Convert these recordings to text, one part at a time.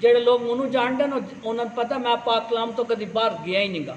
ਜਿਹੜੇ ਲੋਕ ਮੈਨੂੰ ਜਾਣਦੇ ਨੇ ਉਹਨਾਂ ਨੂੰ ਪਤਾ ਮੈਂ ਪਾਕ ਕਲਾਮ ਤੋਂ ਕਦੀ ਬਾਹਰ ਗਿਆ ਹੀ ਨਹੀਂਗਾ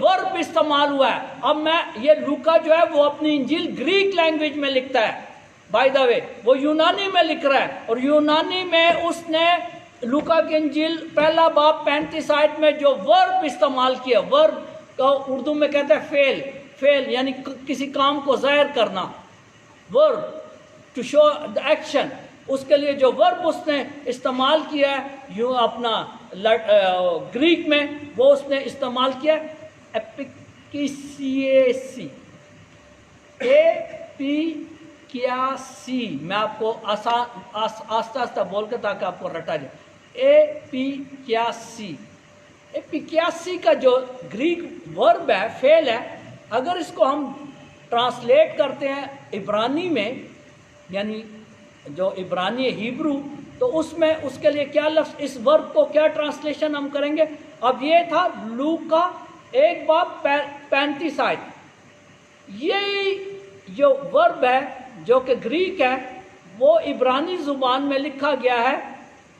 ورب استعمال ہوا ہے. اب میں یہ لوکا جو ہے وہ اپنی انجیل گریک لینگویج میں لکھتا ہے، بائی دا وے وہ یونانی میں لکھ رہا ہے، اور یونانی میں اس نے لوکا کی انجیل پہلا باب 35 آیت میں جو ورب استعمال کیا، ورب کا اردو میں کہتا ہے فعل یعنی کسی کام کو ظاہر کرنا، ورب ٹو شو دا ایکشن. اس کے لیے جو ورب اس نے استعمال کیا ہے یوں اپنا گریک میں، وہ اس نے استعمال کیا ایپیکیسی، میں آپ کو آہستہ آہستہ بول کے تاکہ آپ کو رٹا جائے. ایپیکیسی کا جو گریک ورب ہے، فعل ہے، اگر اس کو ہم ٹرانسلیٹ کرتے ہیں عبرانی میں، یعنی جو عبرانی ہیبرو، تو اس میں اس کے لیے کیا لفظ، اس ورب کو کیا ٹرانسلیشن ہم کریں گے. اب یہ تھا لوکا 1 باب 35 آیت. یہی جو ورب ہے جو کہ گریک ہے، وہ عبرانی زبان میں لکھا گیا ہے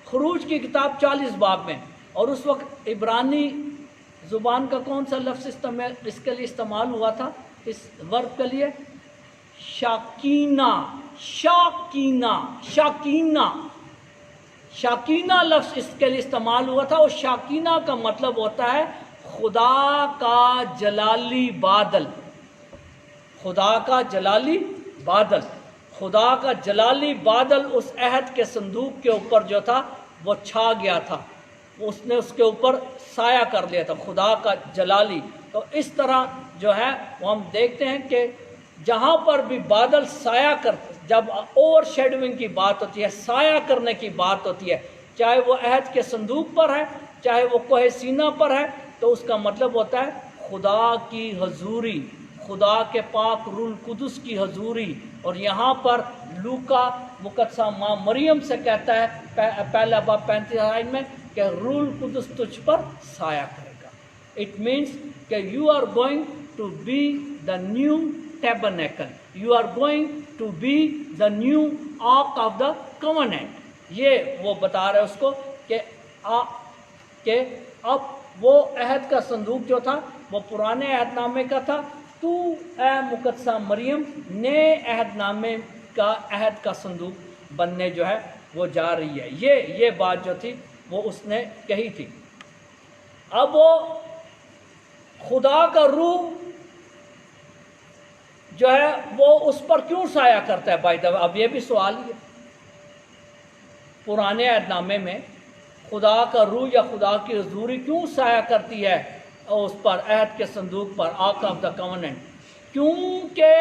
خروج کی کتاب 40 باب میں. اور اس وقت عبرانی زبان کا کون سا لفظ اس کے لیے استعمال ہوا تھا، اس ورب کے لیے؟ شاکینہ لفظ اس کے لیے استعمال ہوا تھا. اور شاکینہ کا مطلب ہوتا ہے خدا کا جلالی بادل. خدا کا جلالی بادل، خدا کا جلالی بادل اس عہد کے صندوق کے اوپر جو تھا وہ چھا گیا تھا، اس نے اس کے اوپر سایہ کر لیا تھا، خدا کا جلالی. تو اس طرح جو ہے وہ ہم دیکھتے ہیں کہ جہاں پر بھی بادل سایہ کرتے، جب اوور شیڈونگ کی بات ہوتی ہے، سایہ کرنے کی بات ہوتی ہے، چاہے وہ عہد کے صندوق پر ہے، چاہے وہ کوہ سینا پر ہے، تو اس کا مطلب ہوتا ہے خدا کی حضوری، خدا کے پاک روح القدس کی حضوری. اور یہاں پر لوکا مقدسہ ماں مریم سے کہتا ہے پہلا باب 35 آیت میں کہ روح القدس تجھ پر سایہ کرے گا. اٹ مینس کہ you are going to be the new tabernacle, you are going to be the new ark of the covenant. یہ وہ بتا رہے اس کو کہ اب وہ عہد کا صندوق جو تھا وہ پرانے عہد نامے کا تھا، تو اے مقدسہ مریم نئے عہد نامے کا عہد کا صندوق بننے جو ہے وہ جا رہی ہے. یہ بات جو تھی وہ اس نے کہی تھی. اب وہ خدا کا روح جو ہے وہ اس پر کیوں سایہ کرتا ہے بھائی؟ اب یہ بھی سوال ہی ہے. پرانے عہد نامے میں خدا کا روح یا خدا کی حضوری کیوں سایہ کرتی ہے اس پر، عہد کے صندوق پر، آرک آف دا کوننٹ؟ کیونکہ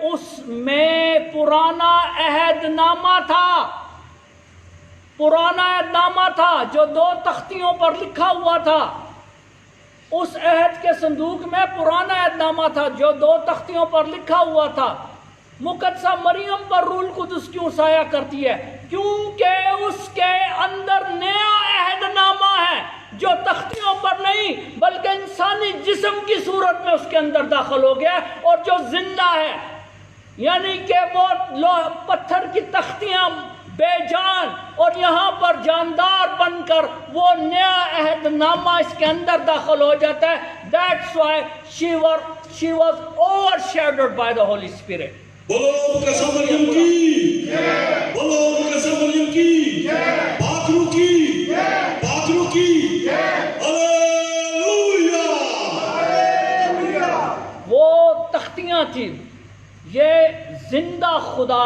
اس میں پرانا عہد نامہ تھا، پرانا عہد نامہ تھا جو 2 تختیوں پر لکھا ہوا تھا. اس عہد کے صندوق میں پرانا عہد نامہ تھا جو 2 تختیوں پر لکھا ہوا تھا. مقدسہ مریم پر روح القدس کیوں سایہ کرتی ہے؟ کیونکہ اس کے اندر نیا عہد نامہ ہے جو تختیوں پر نہیں بلکہ انسانی جسم کی صورت میں اس کے اندر داخل ہو گیا، اور جو زندہ ہے، یعنی کہ وہ پتھر کی تختیاں بے جان اور یہاں پر جاندار بن کر وہ نیا عہد نامہ اس کے اندر داخل ہو جاتا ہے. That's why she was overshadowed by the Holy Spirit. بولو مقدسہ مریم کی، بولو مقدسہ مریم کی، باکرو کی، باکرو کی، ہلیلویا. وہ تختیاں تھیں، یہ زندہ خدا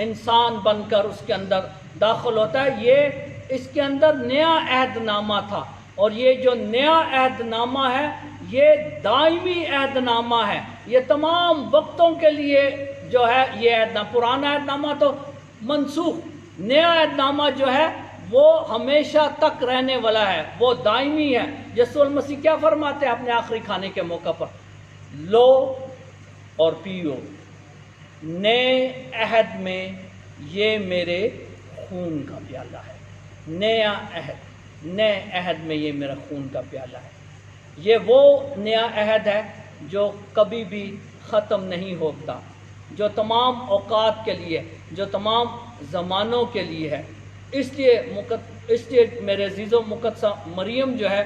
انسان بن کر اس کے اندر داخل ہوتا ہے. یہ اس کے اندر نیا عہد نامہ تھا، اور یہ جو نیا عہد نامہ ہے یہ دائمی عہد نامہ ہے. یہ تمام وقتوں کے لیے جو ہے یہ عہد نامہ، پرانا عہد نامہ تو منسوخ، نیا عہد نامہ جو ہے وہ ہمیشہ تک رہنے والا ہے، وہ دائمی ہے. یسوع المسیح کیا فرماتے ہیں اپنے آخری کھانے کے موقع پر؟ لو اور پیو، نئے عہد میں یہ میرے خون کا پیالہ ہے. نیا عہد، نئے عہد میں یہ میرا خون کا پیالہ ہے. یہ وہ نیا عہد ہے جو کبھی بھی ختم نہیں ہوتا، جو تمام اوقات کے لیے، جو تمام زمانوں کے لیے ہے. اس لیے میرے عزیزو مقدسہ مریم جو ہے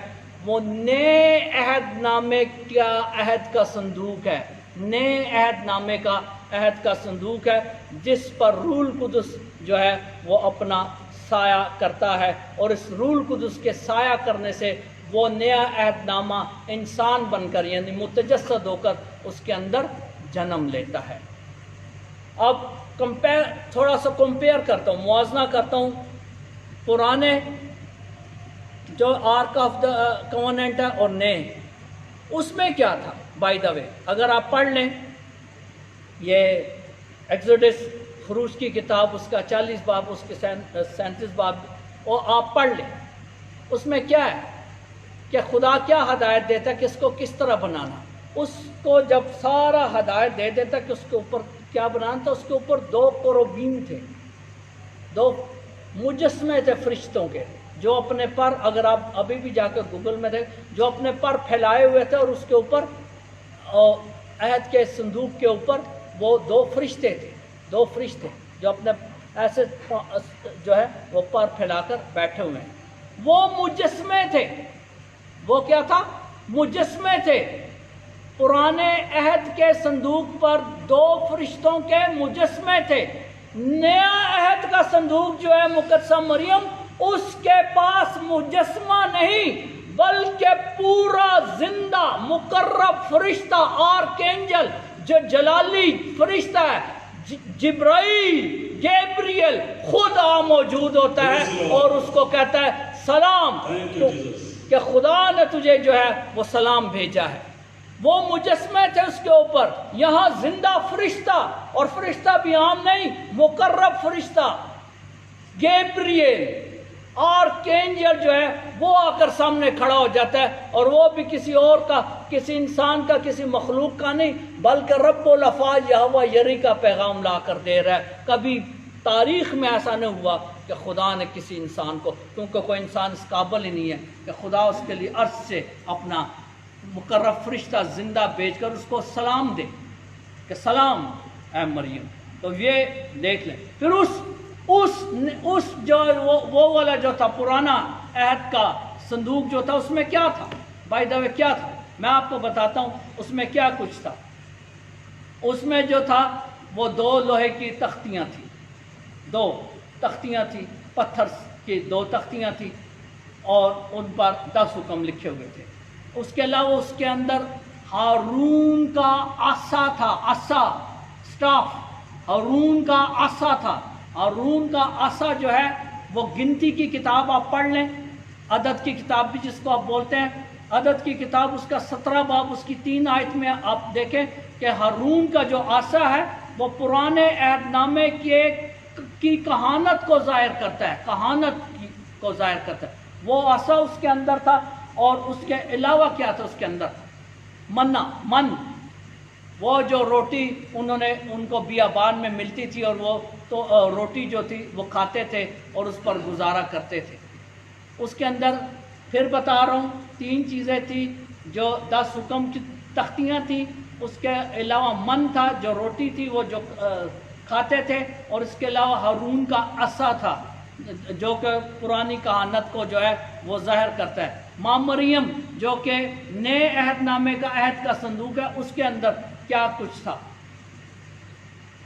وہ نئے عہد نامے کا عہد کا صندوق ہے، نئے عہد نامے کا عہد کا صندوق ہے، جس پر روح القدس جو ہے وہ اپنا سایہ کرتا ہے، اور اس روح القدس کے سایہ کرنے سے وہ نیا عہد نامہ انسان بن کر یعنی متجسد ہو کر اس کے اندر جنم لیتا ہے۔ اب تھوڑا سا کمپیئر کرتا ہوں، موازنہ کرتا ہوں پرانے جو آرک آف دا کوننٹ ہے اور نئے، اس میں کیا تھا بائی دا وے۔ اگر آپ پڑھ لیں یہ ایکسوڈس خروج کی کتاب، اس کا 40 باب، اس کے 37 باب، اور آپ پڑھ لیں، اس میں کیا ہے کہ خدا کیا ہدایت دیتا ہے کہ اس کو کس طرح بنانا۔ اس کو جب سارا ہدایت دے دیتا کہ اس کے اوپر کیا بنانا تھا، اس کے اوپر 2 کروبین تھے، 2 مجسمے تھے فرشتوں کے، جو اپنے پر، اگر آپ ابھی بھی جا کے گوگل میں دیکھ، جو اپنے پر پھیلائے ہوئے تھے، اور اس کے اوپر عہد کے صندوق کے اوپر وہ 2 فرشتے تھے، 2 فرشتے جو اپنے ایسے جو ہے وہ پر پھیلا کر بیٹھے ہوئے ہیں۔ وہ مجسمے تھے، وہ کیا تھا؟ مجسمے تھے۔ پرانے عہد کے صندوق پر 2 فرشتوں کے مجسمے تھے۔ نیا عہد کا صندوق جو ہے مقدسہ مریم، اس کے پاس مجسمہ نہیں بلکہ پورا زندہ مقرب فرشتہ، آرکینجل، جو جلالی فرشتہ ہے، جبرائیل، گیبریل خود موجود ہوتا ہے اور اس کو کہتا ہے سلام، کہ خدا نے تجھے جو ہے وہ سلام بھیجا ہے۔ وہ مجسمے تھے اس کے اوپر، یہاں زندہ فرشتہ، اور فرشتہ بھی عام نہیں، مقرب فرشتہ گیبریل، آرکینجل جو ہے وہ آ کر سامنے کھڑا ہو جاتا ہے، اور وہ بھی کسی اور کا، کسی انسان کا، کسی مخلوق کا نہیں، بلکہ رب الافعال یہوہ یری کا پیغام لا کر دے رہا ہے۔ کبھی تاریخ میں ایسا نہیں ہوا کہ خدا نے کسی انسان کو، کیونکہ کوئی انسان اس قابل ہی نہیں ہے کہ خدا اس کے لیے عرض سے اپنا مقرب فرشتہ زندہ بھیج کر اس کو سلام دے کہ سلام اے مریم۔ تو یہ دیکھ لیں۔ پھر اس جو وہ والا جو تھا پرانا عہد کا صندوق جو تھا، اس میں کیا تھا بائی دا وے؟ کیا تھا میں آپ کو بتاتا ہوں اس میں کیا کچھ تھا۔ اس میں جو تھا وہ 2 لوہے کی تختیاں تھیں، 2 تختیاں تھیں، پتھر کی 2 تختیاں تھیں، اور ان پر 10 حکم لکھے ہوئے تھے۔ اس کے علاوہ اس کے اندر ہارون کا عصا تھا، عصا، سٹاف، ہارون کا عصا تھا۔ ہارون کا عصا جو ہے وہ گنتی کی کتاب آپ پڑھ لیں، عدد کی کتاب بھی جس کو آپ بولتے ہیں، عدد کی کتاب اس کا 17 باب، اس کی 3 آیت میں آپ دیکھیں کہ ہارون کا جو عصا ہے وہ پرانے عہد نامے کی کہانت کو ظاہر کرتا ہے، کہانت کو ظاہر کرتا ہے۔ وہ عصا اس کے اندر تھا، اور اس کے علاوہ کیا تھا اس کے اندر؟ من، وہ جو روٹی ان کو بیابان میں ملتی تھی، اور وہ تو روٹی جو تھی وہ کھاتے تھے اور اس پر گزارا کرتے تھے۔ اس کے اندر پھر بتا رہا ہوں 3 چیزیں تھیں، جو 10 حکم کی تختیاں تھیں، اس کے علاوہ من تھا جو روٹی تھی وہ جو کھاتے تھے، اور اس کے علاوہ ہارون کا عصا تھا جو کہ پرانی کہانت کو جو ہے وہ ظاہر کرتا ہے۔ ماں مریم جو کہ نئے عہد نامے کا عہد کا صندوق ہے، اس کے اندر کیا کچھ تھا؟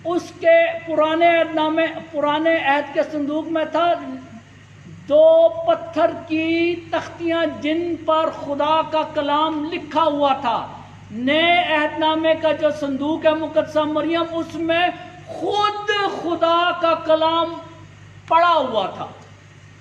اس کے پرانے عہد کے صندوق میں تھا 2 پتھر کی تختیاں جن پر خدا کا کلام لکھا ہوا تھا۔ نئے عہد نامے کا جو صندوق ہے مقدسہ مریم، اس میں خود خدا کا کلام پڑا ہوا تھا،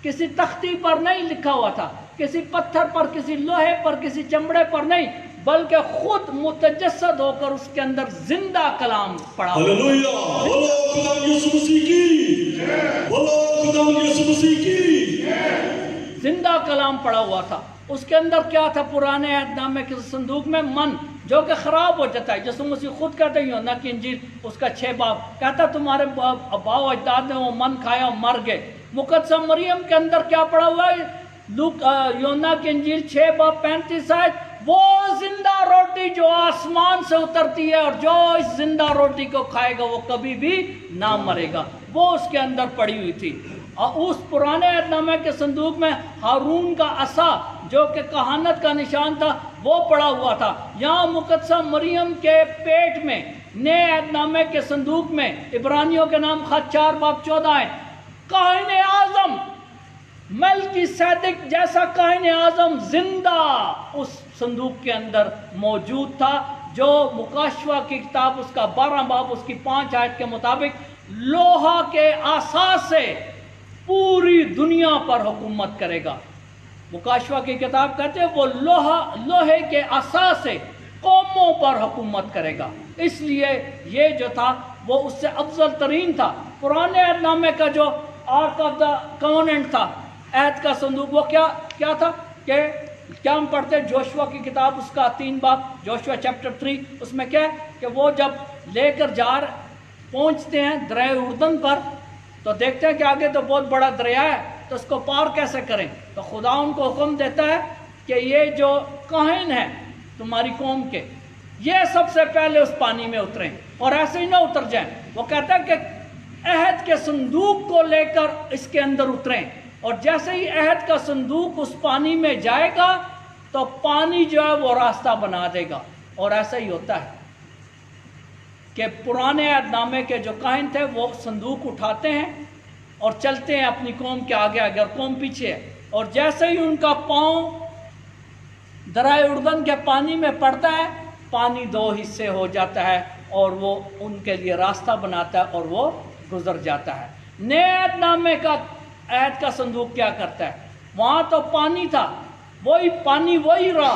کسی تختی پر نہیں لکھا ہوا تھا، کسی پتھر پر، کسی لوہے پر، کسی چمڑے پر نہیں، بلکہ خود متجسد ہو کر اس کے اندر زندہ کلام پڑا ہوا۔ ہلیلویا، بولو خدا یسوع مسیح کی، بولو خدا یسوع مسیح کی۔ زندہ کلام پڑا ہوا تھا۔ اس کے اندر کیا تھا؟ پرانے عہد نامے کے صندوق میں من، جو کہ خراب ہو جاتا ہے۔ یسوع مسیح خود کہتے ہیں یوحنا کی انجیل اس کا 6 باب، کہتا تمہارے آباء و اجداد نے وہ من کھایا اور مر گئے۔ مقدسہ مریم کے اندر کیا پڑا ہوا ہے؟ یوحنا کی انجیل 6 باب 35 آیت، وہ زندہ روٹی جو آسمان سے اترتی ہے، اور جو اس زندہ روٹی کو کھائے گا وہ کبھی بھی نہ مرے گا، وہ اس کے اندر پڑی ہوئی تھی۔ اور اس پرانے عہد نامے کے صندوق میں ہارون کا عصا جو کہ کہانت کا نشان تھا وہ پڑا ہوا تھا۔ یہاں مقدسہ مریم کے پیٹ میں نئے عہد نامے کے صندوق میں عبرانیوں کے نام خط 4:14 ہے، کاہن اعظم ملکی صیدق جیسا کاہن اعظم زندہ اس صندوق کے اندر موجود تھا، جو مکاشفہ کی کتاب اس کا 12 باب اس کی 5 آیت کے مطابق لوہا کے عصا سے پوری دنیا پر حکومت کرے گا۔ مکاشفہ کی کتاب کہتے ہیں وہ لوہے کے عصا سے قوموں پر حکومت کرے گا، اس لیے یہ جو تھا وہ اس سے افضل ترین تھا۔ پرانے عہد نامے کا جو آرک آف دا کوننٹ تھا، عہد کا صندوق، وہ کیا تھا کہ کیا ہم پڑھتے ہیں جوشوا کی کتاب اس کا 3 باب، جوشوا چیپٹر 3، اس میں کیا ہے کہ وہ جب لے کر پہنچتے ہیں دریائے اردن پر تو دیکھتے ہیں کہ آگے تو بہت بڑا دریا ہے، تو اس کو پار کیسے کریں؟ تو خدا ان کو حکم دیتا ہے کہ یہ جو کاہن ہیں تمہاری قوم کے، یہ سب سے پہلے اس پانی میں اتریں اور ایسے ہی نہ اتر جائیں۔ وہ کہتا ہے کہ عہد کے صندوق کو لے کر اس کے اندر اتریں، اور جیسے ہی عہد کا صندوق اس پانی میں جائے گا تو پانی جو ہے وہ راستہ بنا دے گا۔ اور ایسا ہی ہوتا ہے کہ پرانے عہد نامے کے جو کاہن تھے وہ صندوق اٹھاتے ہیں اور چلتے ہیں اپنی قوم کے آگے آگے، اور قوم پیچھے ہے، اور جیسے ہی ان کا پاؤں درائے اردن کے پانی میں پڑتا ہے، پانی 2 حصے ہو جاتا ہے اور وہ ان کے لیے راستہ بناتا ہے اور وہ گزر جاتا ہے۔ نئے عہد نامے کا عہد کا صندوق کیا کرتا ہے؟ وہاں تو پانی تھا، وہی پانی وہی رہا،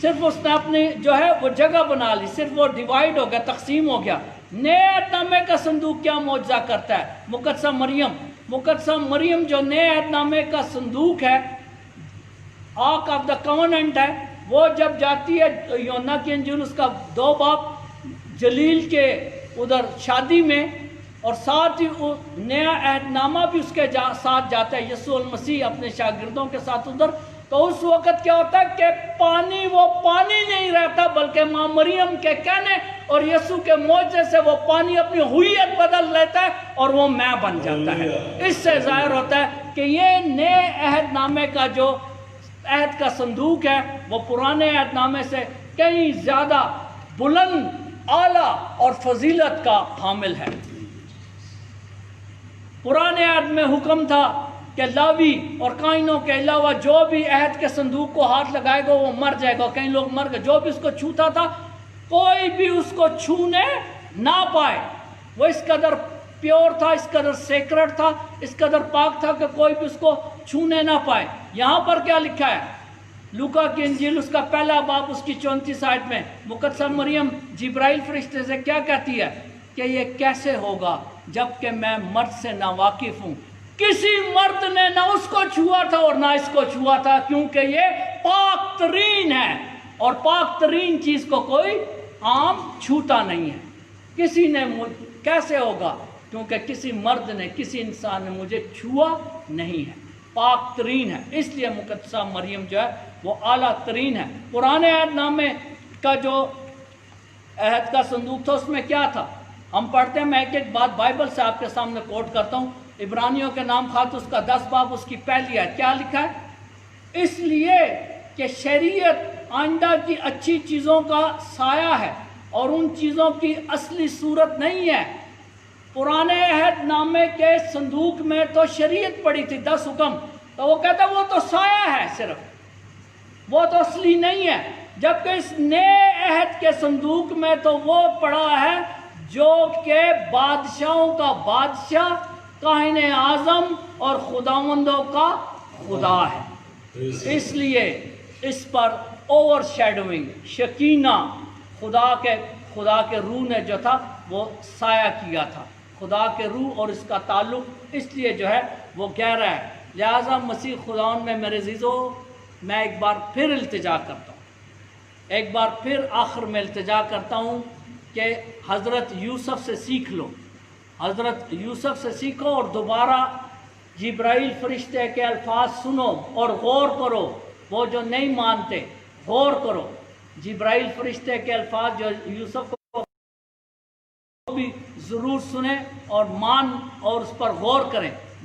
صرف اس نے اپنی جو ہے وہ جگہ بنا لی، صرف وہ ڈیوائیڈ ہو گیا، تقسیم ہو گیا۔ نئے عہد نامے کا صندوق کیا معجزہ کرتا ہے؟ مقدسہ مریم جو نئے عہد نامے کا صندوق ہے، آرک آف دا کوننٹ ہے، وہ جب جاتی ہے یوحنا کی انجیل اس کا 2 باب جلیل کے ادھر شادی میں، اور ساتھ ہی نیا عہد نامہ بھی اس کے ساتھ جاتا ہے، یسوع المسیح اپنے شاگردوں کے ساتھ ادھر، تو اس وقت کیا ہوتا ہے کہ پانی وہ پانی نہیں رہتا، بلکہ ماں مریم کے کہنے اور یسوع کے معجزے سے وہ پانی اپنی ہوئیت بدل لیتا ہے اور وہ میں بن جاتا ہے۔ اس سے ظاہر ہوتا ہے کہ یہ نئے عہد نامے کا جو عہد کا صندوق ہے وہ پرانے عہد نامے سے کہیں زیادہ بلند، اعلیٰ اور فضیلت کا حامل ہے۔ پرانے عہد میں حکم تھا کہ لاوی اور کائنوں کے علاوہ جو بھی عہد کے صندوق کو ہاتھ لگائے گا وہ مر جائے گا، کئی لوگ مر گئے، جو بھی اس کو چھوتا تھا کوئی بھی اس کو چھونے نہ پائے، وہ اس قدر پیور تھا، اس قدر سیکرٹ تھا، اس قدر پاک تھا کہ کوئی بھی اس کو چھونے نہ پائے۔ یہاں پر کیا لکھا ہے؟ لوکا کی انجیل اس کا 1 باب اس کی 34 آیت میں مقدسہ مریم جبرائیل فرشتے سے کیا کہتی ہے کہ یہ کیسے ہوگا جبکہ میں مرد سے ناواقف ہوں، کسی مرد نے نہ اس کو چھوا تھا اور نہ اس کو چھوا تھا، کیونکہ یہ پاک ترین ہے اور پاک ترین چیز کو کوئی عام چھوتا نہیں ہے۔ کسی نے کیسے ہوگا؟ کیونکہ کسی مرد نے، کسی انسان نے مجھے چھوا نہیں ہے، پاک ترین ہے، اس لیے مقدسہ مریم جو ہے وہ اعلیٰ ترین ہے۔ پرانے عہد نامے کا جو عہد کا صندوق تھا اس میں کیا تھا؟ ہم پڑھتے ہیں، میں ایک ایک بات بائبل سے آپ کے سامنے کوٹ کرتا ہوں۔ عبرانیوں کے نام خط اس کا 10 باب اس کی پہلی آیت کیا لکھا ہے؟ اس لیے کہ شریعت آئندہ کی اچھی چیزوں کا سایہ ہے اور ان چیزوں کی اصلی صورت نہیں ہے۔ پرانے عہد نامے کے صندوق میں تو شریعت پڑی تھی، 10 حکم، تو وہ کہتا ہے وہ تو سایہ ہے، صرف وہ تو اصلی نہیں ہے، جبکہ اس نئے عہد کے صندوق میں تو وہ پڑا ہے جو کہ بادشاہوں کا بادشاہ، کاہن اعظم اور خداوندوں کا خدا ہے۔ اس لیے اس پر اوور شیڈوئنگ، شکینہ، خدا کے روح نے جو تھا وہ سایہ کیا تھا، خدا کے روح اور اس کا تعلق اس لیے جو ہے وہ گہرا ہے۔ لہٰذا مسیح خداوند میں میرے عزیزو، میں ایک بار پھر التجا کرتا ہوں، ایک بار پھر آخر میں التجا کرتا ہوں کہ حضرت یوسف سے سیکھ لو، حضرت یوسف سے سیکھو اور دوبارہ جبرائیل فرشتے کے الفاظ سنو اور غور کرو۔ وہ جو نہیں مانتے غور کرو، جبرائیل فرشتے کے الفاظ جو یوسف کو بھی ضرور سنیں اور اور اس پر غور کریں،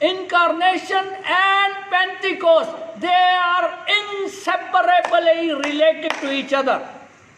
incarnation and Pentecost, they are inseparably related to each other।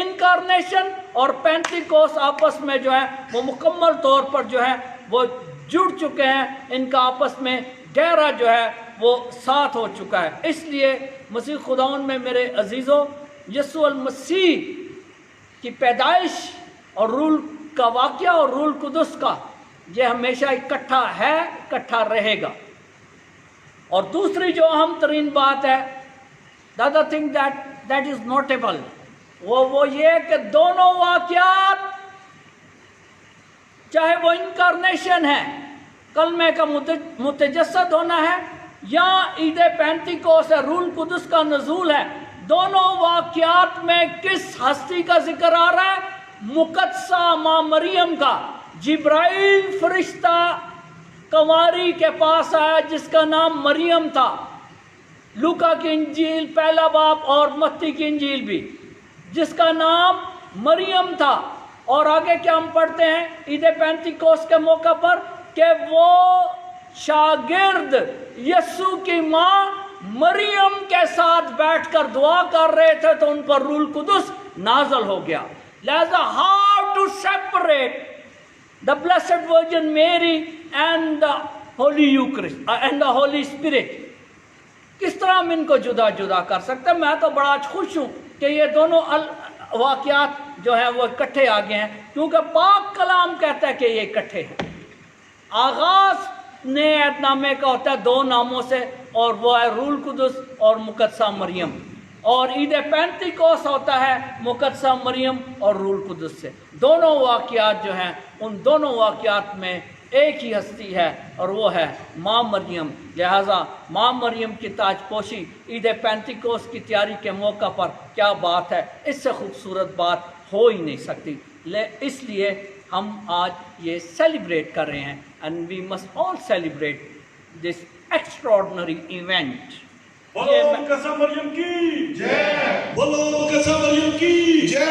Incarnation اور پینتیکوس آپس میں جو ہے وہ مکمل طور پر جو ہے وہ جڑ چکے ہیں، ان کا آپس میں گہرا جو ہے وہ ساتھ ہو چکا ہے۔ اس لیے مسیح خداوند میں میرے عزیزوں، یسوع المسیح کی پیدائش اور رول کا واقعہ اور رول قدس کا یہ ہمیشہ اکٹھا ہے، اکٹھا رہے گا۔ اور دوسری جو اہم ترین بات ہے، the other thing that is notable، وہ یہ کہ دونوں واقعات چاہے وہ انکارنیشن ہے، کلمے کا متجسد ہونا ہے، یا عید پینتیکوس ہے، رول قدس کا نزول ہے، دونوں واقعات میں کس ہستی کا ذکر آ رہا ہے؟ مقدسہ ماں مریم کا۔ جبرائیل فرشتہ کنواری کے پاس آیا جس کا نام مریم تھا۔ لوکا کی انجیل پہلا باب اور متی کی انجیل بھی، جس کا نام مریم تھا۔ اور آگے کیا ہم پڑھتے ہیں عید پینتیکوس کے موقع پر کہ وہ شاگرد یسوع کی ماں مریم کے ساتھ بیٹھ کر دعا کر رہے تھے تو ان پر روح القدس نازل ہو گیا۔ لہذا how to separate the blessed Virgin Mary and the Holy Eucharist and the Holy Spirit، کس طرح ہم ان کو جدا جدا کر سکتے ہیں؟ میں تو بڑا خوش ہوں کہ یہ دونوں واقعات جو ہیں وہ اکٹھے آ گئے ہیں، کیونکہ پاک کلام کہتا ہے کہ یہ اکٹھے ہیں۔ آغاز نئے عہد نامے کا ہوتا ہے دو ناموں سے، اور وہ ہے روح القدس اور مقدسہ مریم، اور عید پینتیکوس ہوتا ہے مقدسہ مریم اور روح القدس سے۔ دونوں واقعات جو ہیں ان دونوں واقعات میں ایک ہی ہستی ہے اور وہ ہے ماں مریم۔ لہٰذا ماں مریم کی تاج پوشی عید پینتیکوس کی تیاری کے موقع پر کیا بات ہے، اس سے خوبصورت بات ہو ہی نہیں سکتی۔ اس لیے ہم آج یہ سیلیبریٹ کر رہے ہیں، and we must all celebrate this extraordinary event. بولو مقدسہ مریم کی جے، بولو مقدسہ مریم کی جے۔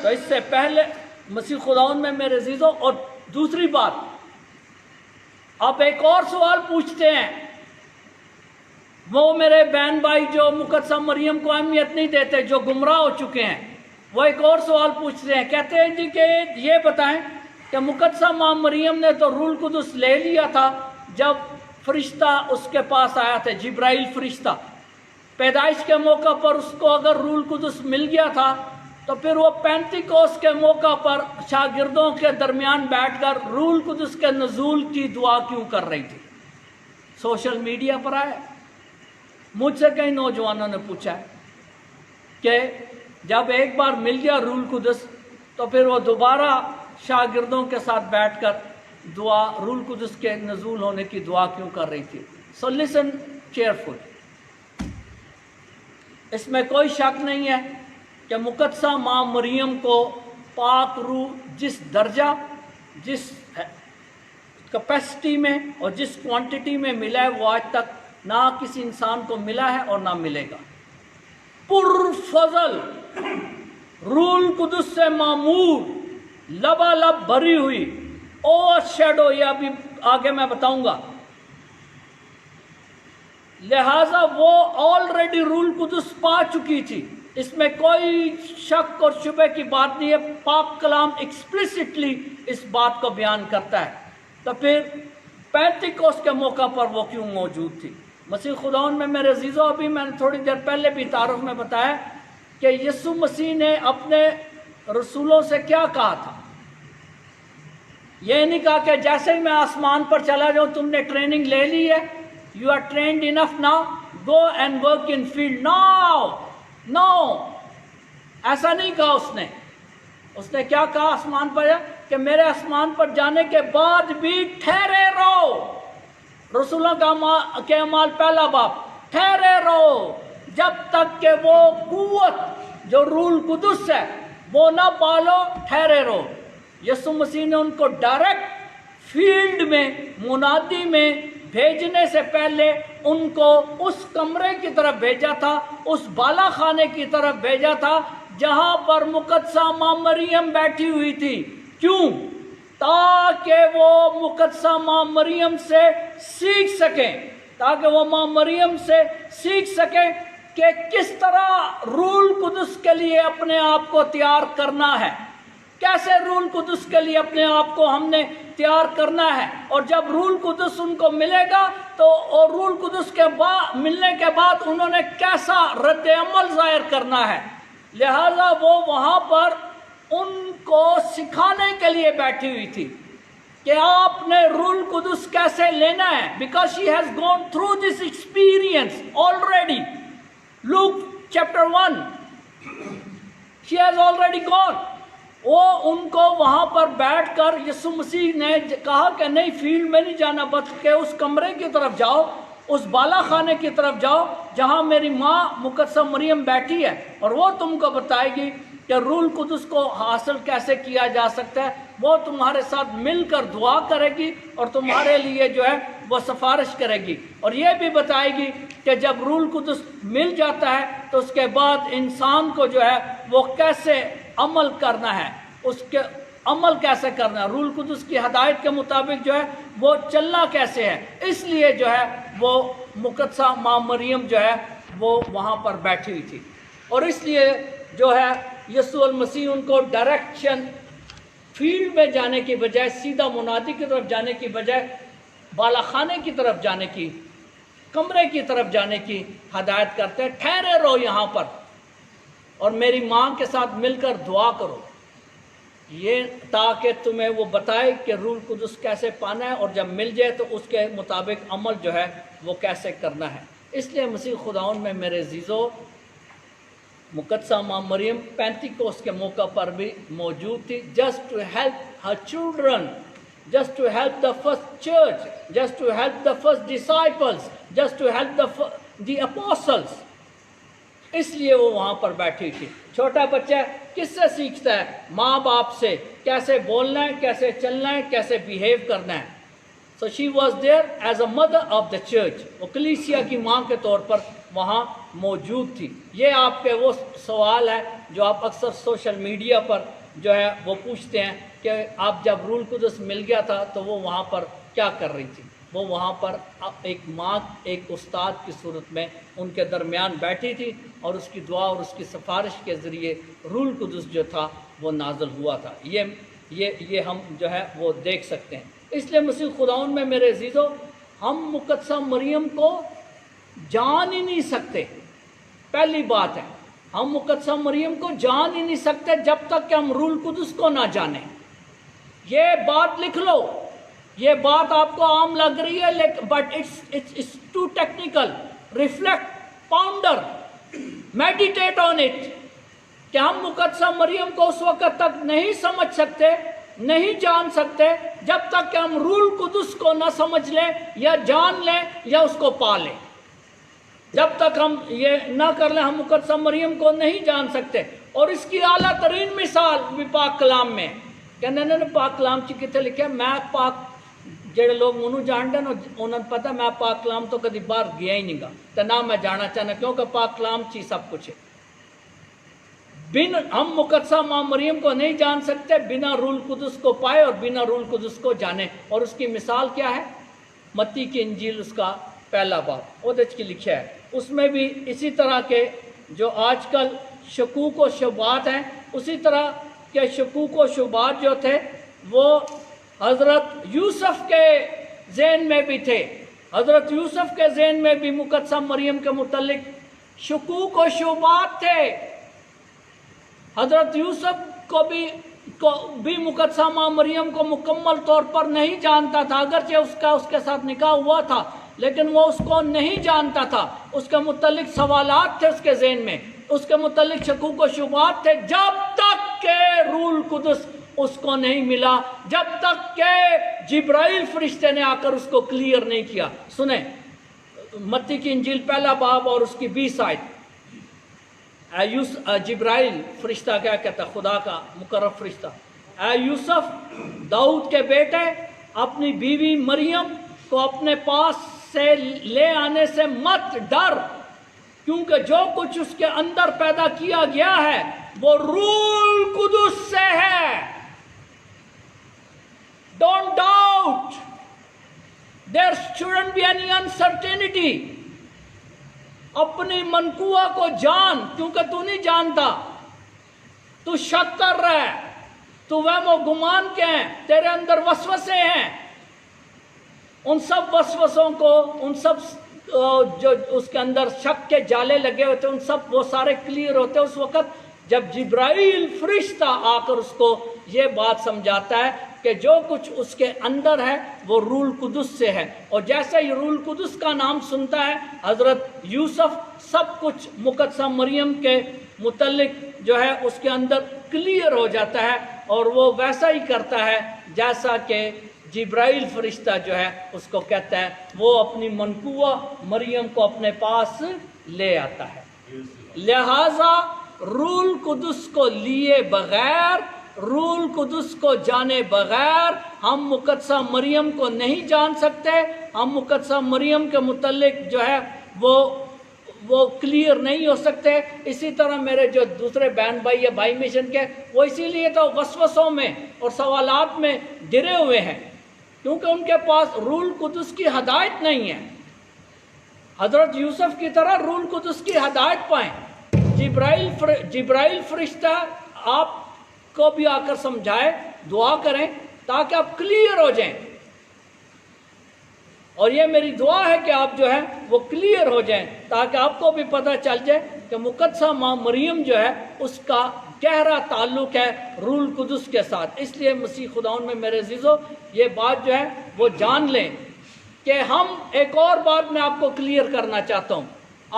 تو اس سے پہلے مسیح خداوند میں میرے عزیزوں، اور دوسری بات، آپ ایک اور سوال پوچھتے ہیں، وہ میرے بہن بھائی جو مقدسہ مریم کو اہمیت نہیں دیتے، جو گمراہ ہو چکے ہیں، وہ ایک اور سوال پوچھتے ہیں، کہتے ہیں جی کہ یہ بتائیں کہ مقدسہ ماں مریم نے تو روح القدس لے لیا تھا جب فرشتہ اس کے پاس آیا تھا، جبرائیل فرشتہ پیدائش کے موقع پر اس کو اگر روح القدس مل گیا تھا تو پھر وہ پینتیکوس کے موقع پر شاگردوں کے درمیان بیٹھ کر روح القدس کے نزول کی دعا کیوں کر رہی تھی؟ سوشل میڈیا پر آئے، مجھ سے کئی نوجوانوں نے پوچھا ہے کہ جب ایک بار مل گیا روح القدس تو پھر وہ دوبارہ شاگردوں کے ساتھ بیٹھ کر دعا روح القدس کے نزول ہونے کی دعا کیوں کر رہی تھی؟ سو لسن کیئرفل، اس میں کوئی شک نہیں ہے کہ مقدسہ ماں مریم کو پاک روح جس درجہ، جس کیپیسٹی میں اور جس کوانٹٹی میں ملا ہے وہ آج تک نہ کسی انسان کو ملا ہے اور نہ ملے گا۔ پرفضل روح القدس سے معمور، لبالب بھری ہوئی، اوور شیڈو، یہ ابھی آگے میں بتاؤں گا۔ لہٰذا وہ آلریڈی روح القدس پا چکی تھی، اس میں کوئی شک اور شبہ کی بات نہیں ہے۔ پاک کلام ایکسپلیسٹلی اس بات کو بیان کرتا ہے۔ تو پھر پینتیکوس کے موقع پر وہ کیوں موجود تھی؟ مسیح خداوند میں میرے عزیزوں، ابھی میں نے تھوڑی دیر پہلے بھی تعارف میں بتایا کہ یسوع مسیح نے اپنے رسولوں سے کیا کہا تھا۔ یہ نہیں کہا کہ جیسے ہی میں آسمان پر چلا جاؤں تم نے ٹریننگ لے لی ہے، you are trained enough now, go and work in field, no, ایسا نہیں کہا اس نے کیا کہا آسمان پر کہ میرے آسمان پر جانے کے بعد بھی ٹھہرے رہو۔ رسولوں کے اعمال پہلا باب، ٹھہرے رہو جب تک کہ وہ قوت جو روح القدس ہے وہ نہ پالو، ٹھہرے رہو۔ یسوع مسیح نے ان کو ڈائریکٹ فیلڈ میں، منادی میں بھیجنے سے پہلے ان کو اس کمرے کی طرف بھیجا تھا، اس بالا خانے کی طرف بھیجا تھا جہاں پر مقدسہ ماں مریم بیٹھی ہوئی تھی۔ کیوں؟ تاکہ وہ مقدسہ ماں مریم سے سیکھ سکیں، تاکہ وہ ماں مریم سے سیکھ سکیں کہ کس طرح روح القدس کے لیے اپنے آپ کو تیار کرنا ہے، کیسے روح القدس کے لیے اپنے آپ کو ہم نے تیار کرنا ہے، اور جب روح القدس ان کو ملے گا تو اور روح القدس کے بعد ملنے کے بعد انہوں نے کیسا رد عمل ظاہر کرنا ہے۔ لہذا وہ وہاں پر ان کو سکھانے کے لیے بیٹھی ہوئی تھی کہ آپ نے روح القدس کیسے لینا ہے، because she has gone through this experience already. Luke chapter 1 she has already gone. وہ ان کو وہاں پر بیٹھ کر یسوع مسیح نے کہا کہ نہیں فیلڈ میں نہیں جانا، بلکہ اس کمرے کی طرف جاؤ، اس بالا خانے کی طرف جاؤ جہاں میری ماں مقدسہ مریم بیٹھی ہے، اور وہ تم کو بتائے گی کہ روح القدس کو حاصل کیسے کیا جا سکتا ہے۔ وہ تمہارے ساتھ مل کر دعا کرے گی اور تمہارے لیے جو ہے وہ سفارش کرے گی، اور یہ بھی بتائے گی کہ جب روح القدس مل جاتا ہے تو اس کے بعد انسان کو جو ہے وہ کیسے عمل کرنا ہے، اس کے عمل کیسے کرنا ہے، روح القدس کی ہدایت کے مطابق جو ہے وہ چلنا کیسے ہے۔ اس لیے جو ہے وہ مقدسہ ماں مریم جو ہے وہ وہاں پر بیٹھی ہوئی تھی، اور اس لیے جو ہے یسوع المسیح ان کو ڈائریکشن فیلڈ میں جانے کی بجائے، سیدھا منادی کی طرف جانے کی بجائے بالا خانے کی طرف جانے کی، کمرے کی طرف جانے کی ہدایت کرتے ہیں۔ ٹھہرے رہو یہاں پر اور میری ماں کے ساتھ مل کر دعا کرو، یہ تاکہ تمہیں وہ بتائے کہ روح القدس کیسے پانا ہے، اور جب مل جائے تو اس کے مطابق عمل جو ہے وہ کیسے کرنا ہے۔ اس لیے مسیح خداوند میں میرے عزیزو، مقدسہ ماں مریم پینتیکوس کے موقع پر بھی موجود تھی، just to help her children, just to help the first church, just to help the first disciples, just to help the apostles. اس لیے وہ وہاں پر بیٹھی تھی۔ چھوٹا بچہ کس سے سیکھتا ہے؟ ماں باپ سے، کیسے بولنا ہے، کیسے چلنا ہے، کیسے بیہیو کرنا ہے۔ So she was there as a mother of the church, وہ کلیسیا کی ماں کے طور پر وہاں موجود تھی۔ یہ آپ کے وہ سوال ہے جو آپ اکثر سوشل میڈیا پر جو ہے وہ پوچھتے ہیں کہ آپ جب روح القدس مل گیا تھا تو وہ وہاں پر کیا کر رہی تھی؟ وہ وہاں پر ایک ماں، ایک استاد کی صورت میں ان کے درمیان بیٹھی تھی، اور اس کی دعا اور اس کی سفارش کے ذریعے روح القدس جو تھا وہ نازل ہوا تھا۔ یہ ہم جو ہے وہ دیکھ سکتے ہیں۔ اس لیے مسیح خداوند میں میرے عزیزو، ہم مقدسہ مریم کو جان ہی نہیں سکتے۔ پہلی بات ہے، ہم مقدسہ مریم کو جان ہی نہیں سکتے جب تک کہ ہم روح القدس کو نہ جانیں۔ یہ بات لکھ لو، یہ بات آپ کو عام لگ رہی ہے لیکن but it's too technical. Reflect, ponder, meditate on it, کہ ہم مقدسہ مریم کو اس وقت تک نہیں سمجھ سکتے، نہیں جان سکتے جب تک کہ ہم روح القدس کو نہ سمجھ لیں یا جان لیں یا اس کو پا لیں۔ جب تک ہم یہ نہ کر لیں ہم مقدسہ مریم کو نہیں جان سکتے۔ اور اس کی اعلیٰ ترین مثال بھی پاک کلام میں کہ نے پاک کلام چ کتنے لکھا، میں پاک جڑے لوگ منہ جانتے ہیں انہوں نے پتا میں پاک کلام تو کدی باہر گیا ہی نہیں گا، تو نہ میں جانا چاہنا، کیونکہ پاک کلام چی سب کچھ ہے۔ ہم مقدسہ ماں مریم کو نہیں جان سکتے بنا روح القدس کو پائے اور بنا روح القدس کو جانے۔ اور اس کی مثال کیا ہے؟ متی کی انجیل اس کا پہلا باب وہ کی لکھا ہے، اس میں بھی اسی طرح کے جو آج کل شکوک و شبہات ہیں، اسی طرح کے شکوک و شبہات جو تھے وہ حضرت یوسف کے ذہن میں بھی تھے۔ حضرت یوسف کے ذہن میں بھی مقدسہ مریم کے متعلق شکوک و شبہات تھے۔ حضرت یوسف کو بھی مقدسہ ماں مریم کو مکمل طور پر نہیں جانتا تھا، اگرچہ اس کے ساتھ نکاح ہوا تھا، لیکن وہ اس کو نہیں جانتا تھا۔ اس کے متعلق سوالات تھے اس کے ذہن میں، اس کے متعلق شکوک و شبہات تھے، جب تک کہ روح القدس اس کو نہیں ملا، جب تک کہ جبرائیل فرشتے نے آ کر اس کو کلیئر نہیں کیا۔ سنیں متی کی انجیل پہلا باب اور اس کی 20 آیت۔ جبرائیل فرشتہ کیا کہتا ہے؟ خدا کا مقرب فرشتہ، اے یوسف داؤد کے بیٹے، اپنی بیوی مریم کو اپنے پاس سے لے آنے سے مت ڈر، کیونکہ جو کچھ اس کے اندر پیدا کیا گیا ہے وہ روح القدس سے ہے۔ Don't doubt. There shouldn't be any uncertainty. اپنی منقوہ کو جان، کیونکہ تو نہیں جانتا، تو شک کر رہا ہے، تو وہم و گمان کے ہیں، تیرے اندر وسوسے ہیں، ان سب وسوسوں کو، ان سب جو اس کے اندر شک کے جالے لگے ہوتے ہیں، ان سب وہ سارے کلیئر ہوتے ہیں اس وقت جب جبرائیل فرشتہ آ کر اس کو یہ بات سمجھاتا ہے کہ جو کچھ اس کے اندر ہے وہ روح القدس سے ہے۔ اور جیسے ہی روح القدس کا نام سنتا ہے، حضرت یوسف سب کچھ مقدسہ مریم کے متعلق جو ہے اس کے اندر کلیئر ہو جاتا ہے، اور وہ ویسا ہی کرتا ہے جیسا کہ جبرائیل فرشتہ جو ہے اس کو کہتا ہے، وہ اپنی منقوہ مریم کو اپنے پاس لے آتا ہے۔ لہٰذا روح القدس کو لیے بغیر، روح القدس کو جانے بغیر ہم مقدسہ مریم کو نہیں جان سکتے، ہم مقدسہ مریم کے متعلق جو ہے وہ کلیئر نہیں ہو سکتے۔ اسی طرح میرے جو دوسرے بہن بھائی یا بھائی مشن کے، وہ اسی لیے تو وسوسوں میں اور سوالات میں گرے ہوئے ہیں، کیونکہ ان کے پاس روح القدس کی ہدایت نہیں ہے۔ حضرت یوسف کی طرح روح القدس کی ہدایت پائیں۔ جبرائیل فرشتہ آپ کو بھی آ کر سمجھائے، دعا کریں تاکہ آپ کلیئر ہو جائیں، اور یہ میری دعا ہے کہ آپ جو ہے وہ کلیئر ہو جائیں تاکہ آپ کو بھی پتہ چل جائے کہ مقدسہ ماں مریم جو ہے اس کا گہرا تعلق ہے روح القدس کے ساتھ۔ اس لیے مسیح خداوند میں میرے عزیزو یہ بات جو ہے وہ جان لیں کہ ہم ایک اور بات میں آپ کو کلیئر کرنا چاہتا ہوں۔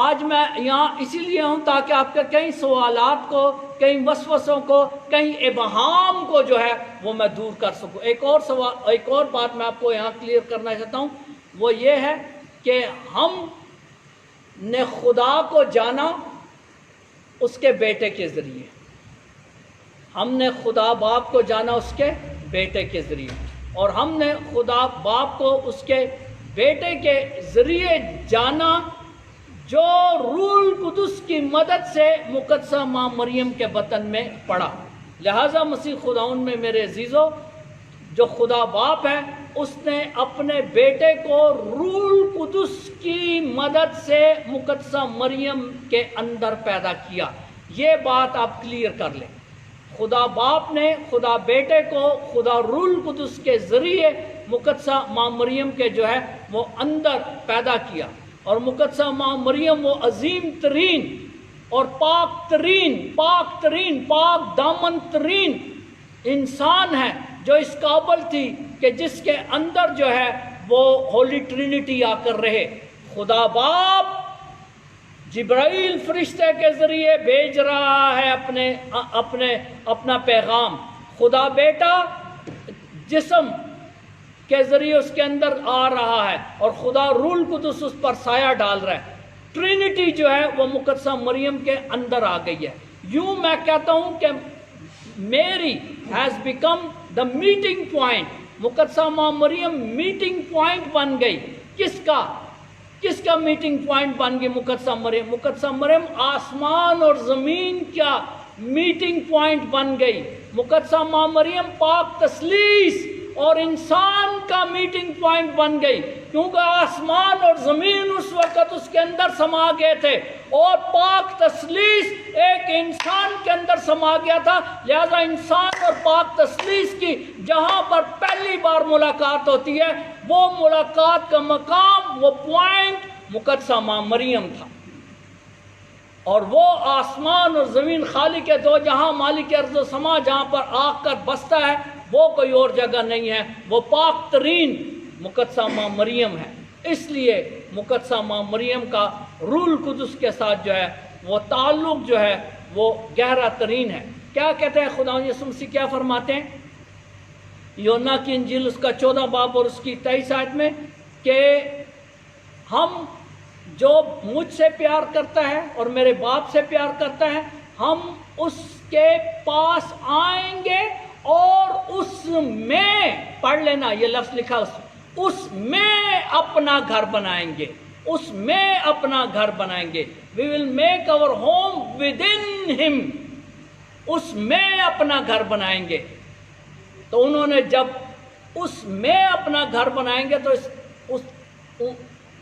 آج میں یہاں اسی لیے ہوں تاکہ آپ کے کئی سوالات کو، کئی وسوسوں کو، کئی ابہام کو جو ہے وہ میں دور کر سکوں۔ ایک اور بات میں آپ کو یہاں کلیئر کرنا چاہتا ہوں، وہ یہ ہے کہ ہم نے خدا کو جانا اس کے بیٹے کے ذریعے، ہم نے خدا باپ کو جانا اس کے بیٹے کے ذریعے، اور ہم نے خدا باپ کو اس کے بیٹے کے ذریعے جانا جو روح القدس کی مدد سے مقدسہ ماں مریم کے بطن میں پڑا۔ لہٰذا مسیح خداوند میں میرے عزیزو، جو خدا باپ ہے اس نے اپنے بیٹے کو روح القدس کی مدد سے مقدسہ مریم کے اندر پیدا کیا۔ یہ بات آپ کلیئر کر لیں۔ خدا باپ نے خدا بیٹے کو خدا روح القدس کے ذریعے مقدسہ ماں مریم کے جو ہے وہ اندر پیدا کیا، اور مقدسہ ماں مریم وہ عظیم ترین اور پاک ترین پاک دامن ترین انسان ہے جو اس قابل تھی کہ جس کے اندر جو ہے وہ ہولی ٹرینٹی آ کر رہے۔ خدا باپ جبرائیل فرشتے کے ذریعے بھیج رہا ہے اپنا پیغام، خدا بیٹا جسم کے ذریعے اس کے اندر آ رہا ہے، اور خدا روح القدس اس پر سایہ ڈال رہا ہے۔ ٹرینٹی جو ہے وہ مقدسہ مریم کے اندر آ گئی ہے۔ یوں میں کہتا ہوں کہ میری has become the meeting point, مقدسہ ماں مریم میٹنگ پوائنٹ بن گئی۔ کس کا میٹنگ پوائنٹ بن گئی؟ مقدسہ مریم آسمان اور زمین کا میٹنگ پوائنٹ بن گئی۔ مقدسہ ماں مریم پاک تثلیث اور انسان کا میٹنگ پوائنٹ بن گئی، کیونکہ آسمان اور زمین اس وقت اس کے اندر سما گئے تھے، اور پاک تثلیث ایک انسان کے اندر سما گیا تھا۔ لہذا انسان اور پاک تثلیث کی جہاں پر پہلی بار ملاقات ہوتی ہے، وہ ملاقات کا مقام، وہ پوائنٹ مقدسہ ماں مریم تھا، اور وہ آسمان اور زمین، خالق دو جہاں مالک ارض و سما جہاں پر آ کر بستا ہے، وہ کوئی اور جگہ نہیں ہے، وہ پاک ترین مقدسہ ماں مریم ہے۔ اس لیے مقدسہ ماں مریم کا روح القدس کے ساتھ جو ہے وہ تعلق جو ہے وہ گہرا ترین ہے۔ کیا کہتے ہیں خداوند یسوع مسیح، کیا فرماتے ہیں یوحنا کی انجیل اس کا 14 باب اور اس کی 23 آیت میں کہ ہم جو مجھ سے پیار کرتا ہے اور میرے باپ سے پیار کرتا ہے، ہم اس کے پاس آئیں گے اور اس میں، پڑھ لینا یہ لفظ لکھا، اس میں اپنا گھر بنائیں گے، اس میں اپنا گھر بنائیں گے۔ We will make our home within him، اس میں اپنا گھر بنائیں گے۔ تو انہوں نے جب اس میں اپنا گھر بنائیں گے تو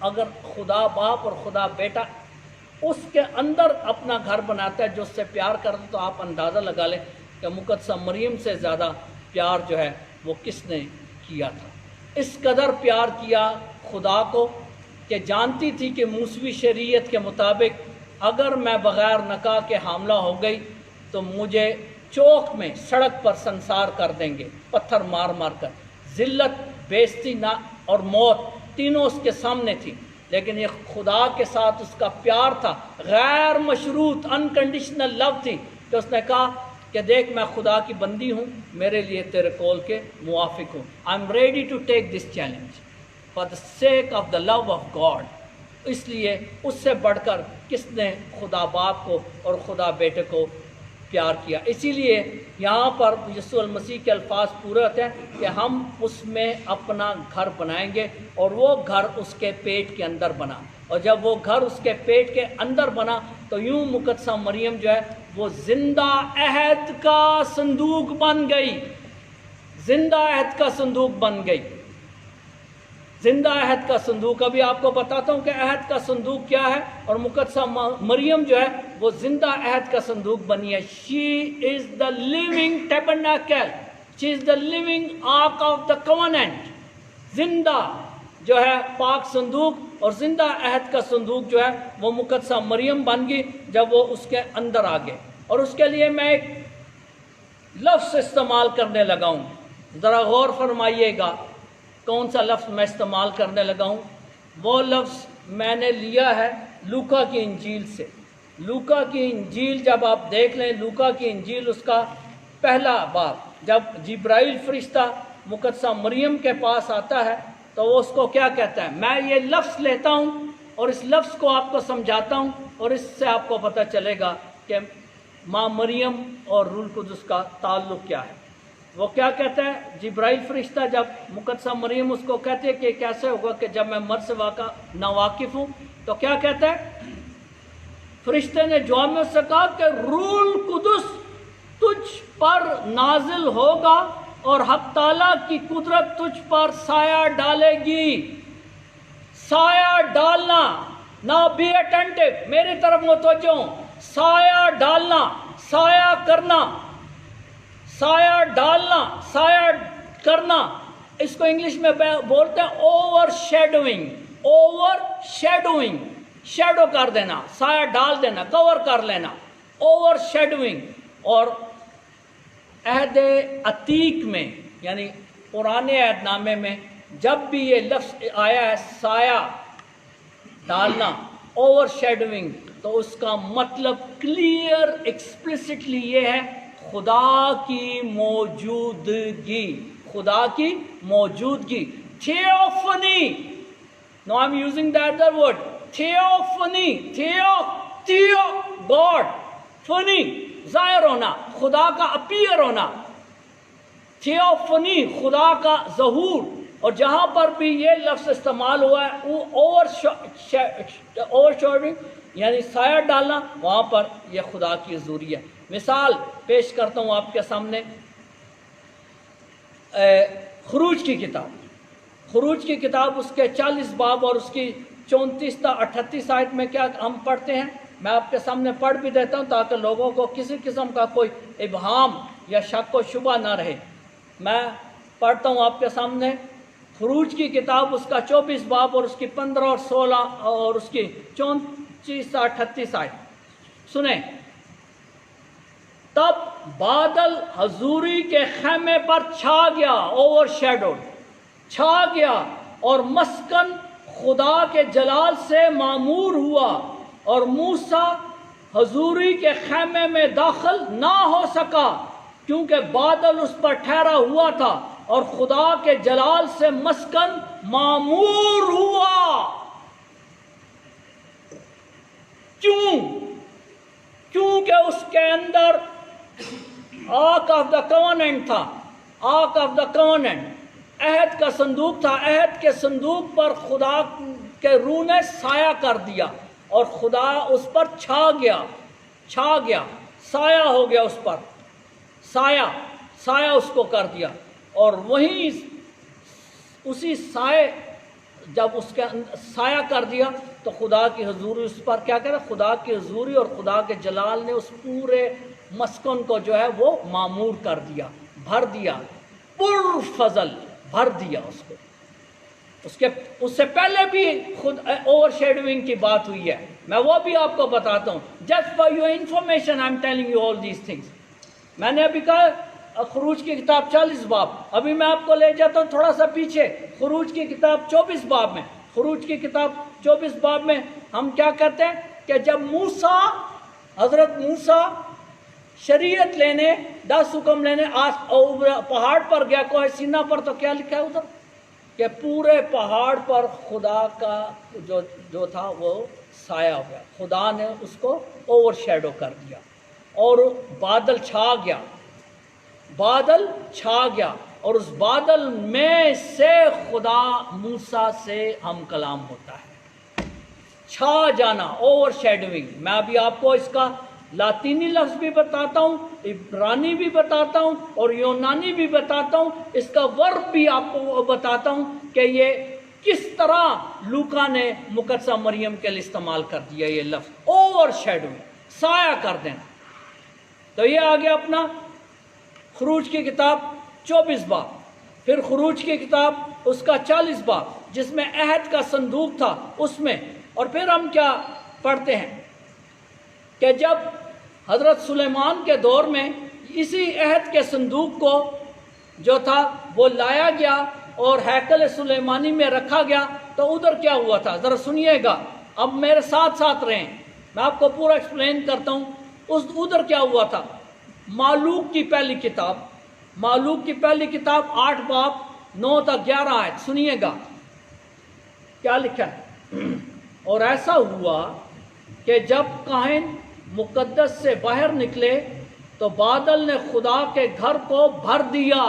اگر خدا باپ اور خدا بیٹا اس کے اندر اپنا گھر بناتا ہے جو اس سے پیار کرتا ہے، تو آپ اندازہ لگا لیں کہ مقدسہ مریم سے زیادہ پیار جو ہے وہ کس نے کیا تھا۔ اس قدر پیار کیا خدا کو کہ جانتی تھی کہ موسوی شریعت کے مطابق اگر میں بغیر نکاح کے حاملہ ہو گئی تو مجھے چوک میں سڑک پر سنسار کر دیں گے، پتھر مار مار کر۔ ذلت، بےعزتی نہ اور موت تینوں اس کے سامنے تھی، لیکن یہ خدا کے ساتھ اس کا پیار تھا، غیر مشروط انکنڈیشنل لو تھی کہ اس نے کہا کہ دیکھ میں خدا کی بندی ہوں، میرے لیے تیرے قول کے موافق ہوں۔ I am ready to take this challenge for the sake of the love of God. اس لیے اس سے بڑھ کر کس نے خدا باپ کو اور خدا بیٹے کو پیار کیا۔ اسی لیے یہاں پر یسوع المسیح کے الفاظ پورے ہوتے ہیں کہ ہم اس میں اپنا گھر بنائیں گے، اور وہ گھر اس کے پیٹ کے اندر بنا، اور جب وہ گھر اس کے پیٹ کے اندر بنا تو یوں مقدسہ مریم جو ہے وہ زندہ عہد کا صندوق بن گئی، زندہ عہد کا صندوق بن گئی، زندہ عہد کا صندوق۔ ابھی آپ کو بتاتا ہوں کہ عہد کا صندوق کیا ہے، اور مقدسہ مریم جو ہے وہ زندہ عہد کا صندوق بنی ہے۔ She is the living tabernacle, she is the living ark of the covenant. زندہ جو ہے پاک صندوق اور زندہ عہد کا صندوق جو ہے وہ مقدسہ مریم بن گئی جب وہ اس کے اندر آ گئے۔ اور اس کے لیے میں ایک لفظ استعمال کرنے لگا ہوں، ذرا غور فرمائیے گا کون سا لفظ میں استعمال کرنے لگا ہوں۔ وہ لفظ میں نے لیا ہے لوکا کی انجیل سے۔ لوکا کی انجیل جب آپ دیکھ لیں، لوکا کی انجیل اس کا پہلا باب، جب جبرائیل فرشتہ مقدسہ مریم کے پاس آتا ہے تو وہ اس کو کیا کہتا ہے؟ میں یہ لفظ لیتا ہوں اور اس لفظ کو آپ کو سمجھاتا ہوں، اور اس سے آپ کو پتہ چلے گا کہ ماں مریم اور روح القدس کا تعلق کیا ہے۔ وہ کیا کہتا ہے؟ جبرائیل فرشتہ جب مقدسہ مریم اس کو کہتے ہیں کہ کیسے ہوگا کہ جب میں مرد سے ناواقف ہوں، تو کیا کہتا ہے؟ فرشتے نے جواب میں اس سے کہا کہ روح القدس تجھ پر نازل ہوگا اور حق تعالیٰ کی قدرت تجھ پر سایہ ڈالے گی۔ سایہ ڈالنا، نا بی اٹینٹو، میری طرف متوجہ ہوں، سایہ ڈالنا، سایہ کرنا، سایہ ڈالنا، سایہ کرنا، اس کو انگلش میں بولتے ہیں over shadowing, over shadowing, shadow کر دینا، سایہ ڈال دینا، کور کر لینا، اوور شیڈوئنگ۔ اور عہد عتیق میں یعنی پرانے عہد نامے میں جب بھی یہ لفظ آیا ہے سایہ ڈالنا، اوور شیڈوئنگ، تو اس کا مطلب کلیئر ایکسپلسٹلی یہ ہے خدا کی موجودگی، خدا کی موجودگی، theophany. No I am using the other word, theophany, theo God, phany ظاہر ہونا، خدا کا اپیئر ہونا، تھیوفنی خدا کا ظہور۔ اور جہاں پر بھی یہ لفظ استعمال ہوا ہے وہ اوور شیڈوئنگ یعنی سایہ ڈالنا، وہاں پر یہ خدا کی حضوری ہے۔ مثال پیش کرتا ہوں آپ کے سامنے، خروج کی کتاب، خروج کی کتاب اس کے 40 باب اور اس کی 34 تا 38 آیت میں کیا ہم پڑھتے ہیں؟ میں آپ کے سامنے پڑھ بھی دیتا ہوں تاکہ لوگوں کو کسی قسم کا کوئی ابہام یا شک و شبہ نہ رہے۔ میں پڑھتا ہوں آپ کے سامنے خروج کی کتاب، اس کا 24 باب اور اس کی 15 اور 16 اور اس کی 34 تا 38 آیت سنیں۔ تب بادل حضوری کے خیمے پر چھا گیا، اوور شیڈوڈ، چھا گیا، اور مسکن خدا کے جلال سے معمور ہوا، اور موسیٰ حضوری کے خیمے میں داخل نہ ہو سکا کیونکہ بادل اس پر ٹھہرا ہوا تھا اور خدا کے جلال سے مسکن معمور ہوا۔ کیونکہ اس کے اندر آرک آف دا کووننٹ تھا، آرک آف دا کووننٹ، عہد کا صندوق تھا۔ عہد کے صندوق پر خدا کے روح نے سایہ کر دیا اور خدا اس پر چھا گیا، چھا گیا، سایہ ہو گیا اس پر، سایہ اس کو کر دیا، اور وہیں اسی سائے جب اس کے سایہ کر دیا تو خدا کی حضوری اس پر کیا کرے، خدا کی حضوری اور خدا کے جلال نے اس پورے مسکن کو جو ہے وہ معمور کر دیا، بھر دیا، پر فضل بھر دیا اس کو۔ اس سے پہلے بھی خود اوور شیڈوئنگ کی بات ہوئی ہے، میں وہ بھی آپ کو بتاتا ہوں۔ Just for your information I am telling you all these things. میں نے ابھی کہا خروج کی کتاب 40 باب، ابھی میں آپ کو لے جاتا ہوں تھوڑا سا پیچھے، خروج کی کتاب 24 باب میں۔ خروج کی کتاب 24 باب میں ہم کیا کرتے ہیں کہ جب موسیٰ، حضرت موسیٰ شریعت لینے، 10 حکم لینے پہاڑ پر گیا، کوہ سینا پر، تو کیا لکھا ہے ادھر کہ پورے پہاڑ پر خدا کا جو تھا وہ سایہ ہو گیا، خدا نے اس کو اوور شیڈو کر دیا، اور بادل چھا گیا، بادل چھا گیا، اور اس بادل میں سے خدا موسیٰ سے ہم کلام ہوتا ہے۔ چھا جانا، اوور شیڈوئنگ۔ میں ابھی آپ کو اس کا لاطینی لفظ بھی بتاتا ہوں، عبرانی بھی بتاتا ہوں، اور یونانی بھی بتاتا ہوں، اس کا ورب بھی آپ کو بتاتا ہوں کہ یہ کس طرح لوکا نے مقدسہ مریم کے لیے استعمال کر دیا یہ لفظ، اوور شیڈوئنگ، سایہ کر دینا۔ تو یہ آگے اپنا خروج کی کتاب 24 باب، پھر خروج کی کتاب اس کا 40 باب جس میں عہد کا صندوق تھا اس میں، اور پھر ہم کیا پڑھتے ہیں کہ جب حضرت سلیمان کے دور میں اسی عہد کے صندوق کو جو تھا وہ لایا گیا اور ہیکل سلیمانی میں رکھا گیا، تو ادھر کیا ہوا تھا ذرا سنیے گا، اب میرے ساتھ ساتھ رہیں، میں آپ کو پورا ایکسپلین کرتا ہوں۔ ادھر کیا ہوا تھا، معلوق کی پہلی کتاب، معلوق کی پہلی کتاب 8 باب 9 تک 11 آیت، سنیے گا کیا لکھا ہے۔ اور ایسا ہوا کہ جب کاہن مقدس سے باہر نکلے تو بادل نے خدا کے گھر کو بھر دیا،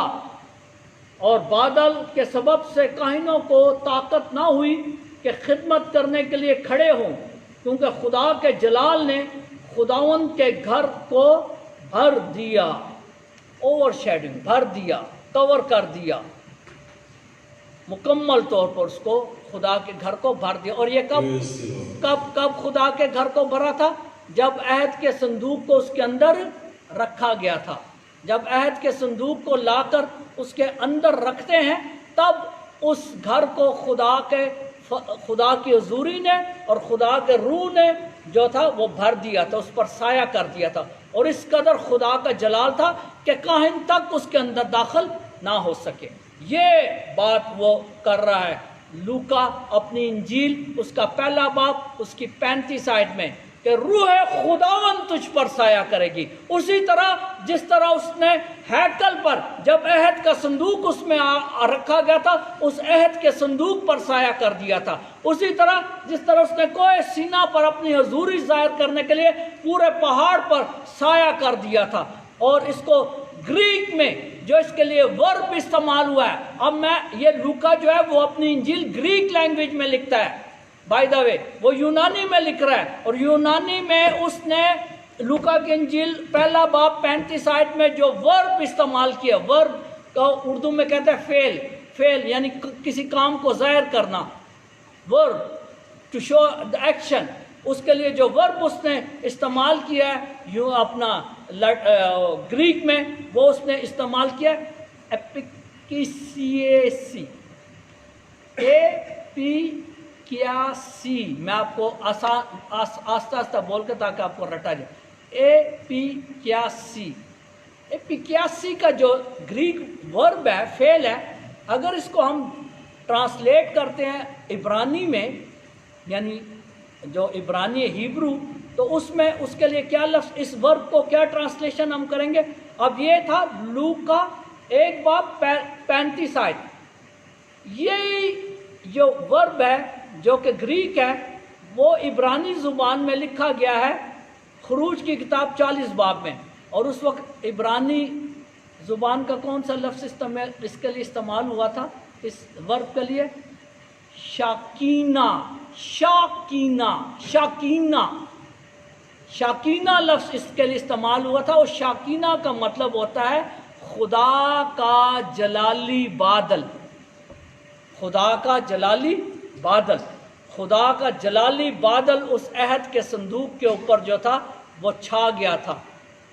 اور بادل کے سبب سے کاہنوں کو طاقت نہ ہوئی کہ خدمت کرنے کے لیے کھڑے ہوں، کیونکہ خدا کے جلال نے خداوند کے گھر کو بھر دیا، اوور شیڈنگ، بھر دیا، کور کر دیا، مکمل طور پر اس کو خدا کے گھر کو بھر دیا۔ اور یہ کب خدا کے گھر کو بھرا تھا؟ جب عہد کے صندوق کو اس کے اندر رکھا گیا تھا۔ جب عہد کے صندوق کو لا کر اس کے اندر رکھتے ہیں تب اس گھر کو خدا کی حضوری نے اور خدا کے روح نے جو تھا وہ بھر دیا تھا، اس پر سایہ کر دیا تھا، اور اس قدر خدا کا جلال تھا کہ کاہن تک اس کے اندر داخل نہ ہو سکے۔ یہ بات وہ کر رہا ہے لوکا اپنی انجیل اس کا پہلا باب اس کی 35 آیت میں کہ روح خداوند تجھ پر سایہ کرے گی، اسی طرح جس طرح اس نے ہیکل پر جب عہد کا صندوق اس میں رکھا گیا تھا اس عہد کے صندوق پر سایہ کر دیا تھا، اسی طرح جس طرح اس نے کوہ سینا پر اپنی حضوری ظاہر کرنے کے لیے پورے پہاڑ پر سایہ کر دیا تھا۔ اور اس کو گریک میں جو اس کے لیے ورب استعمال ہوا ہے، اب میں یہ لوکا جو ہے وہ اپنی انجیل گریک لینگویج میں لکھتا ہے، بائی دا وے وہ یونانی میں لکھ رہا ہے، اور یونانی میں اس نے لوکا کی انجیل پہلا باب 35 آیت میں جو ورب استعمال کیا، ورب کا اردو میں کہتے ہیں فعل یعنی کسی کام کو ظاہر کرنا، ورب ٹو شو دا ایکشن، اس کے لیے جو ورب اس نے استعمال کیا ہے یوں اپنا گریک میں وہ اس نے استعمال کیا ایپیکیسیسی، میں آپ کو آہستہ آہستہ بول کے تاکہ آپ کو رٹا جائے، ایپیکیاسی کا جو گریک ورب ہے، فعل ہے، اگر اس کو ہم ٹرانسلیٹ کرتے ہیں عبرانی میں، یعنی جو عبرانی ہیبرو، تو اس میں اس کے لیے کیا لفظ، اس ورب کو کیا ٹرانسلیشن ہم کریں گے؟ اب یہ تھا لوکا 1 باب 35 آیت، یہی جو ورب ہے جو کہ گریک ہے وہ عبرانی زبان میں لکھا گیا ہے خروج کی کتاب 40 باب میں، اور اس وقت عبرانی زبان کا کون سا لفظ اس کے لیے استعمال ہوا تھا اس ورب کے لیے؟ شاکینہ لفظ اس کے لیے استعمال ہوا تھا، اور شاکینہ کا مطلب ہوتا ہے خدا کا جلالی بادل، خدا کا جلالی بادل، خدا کا جلالی بادل اس عہد کے صندوق کے اوپر جو تھا وہ چھا گیا تھا،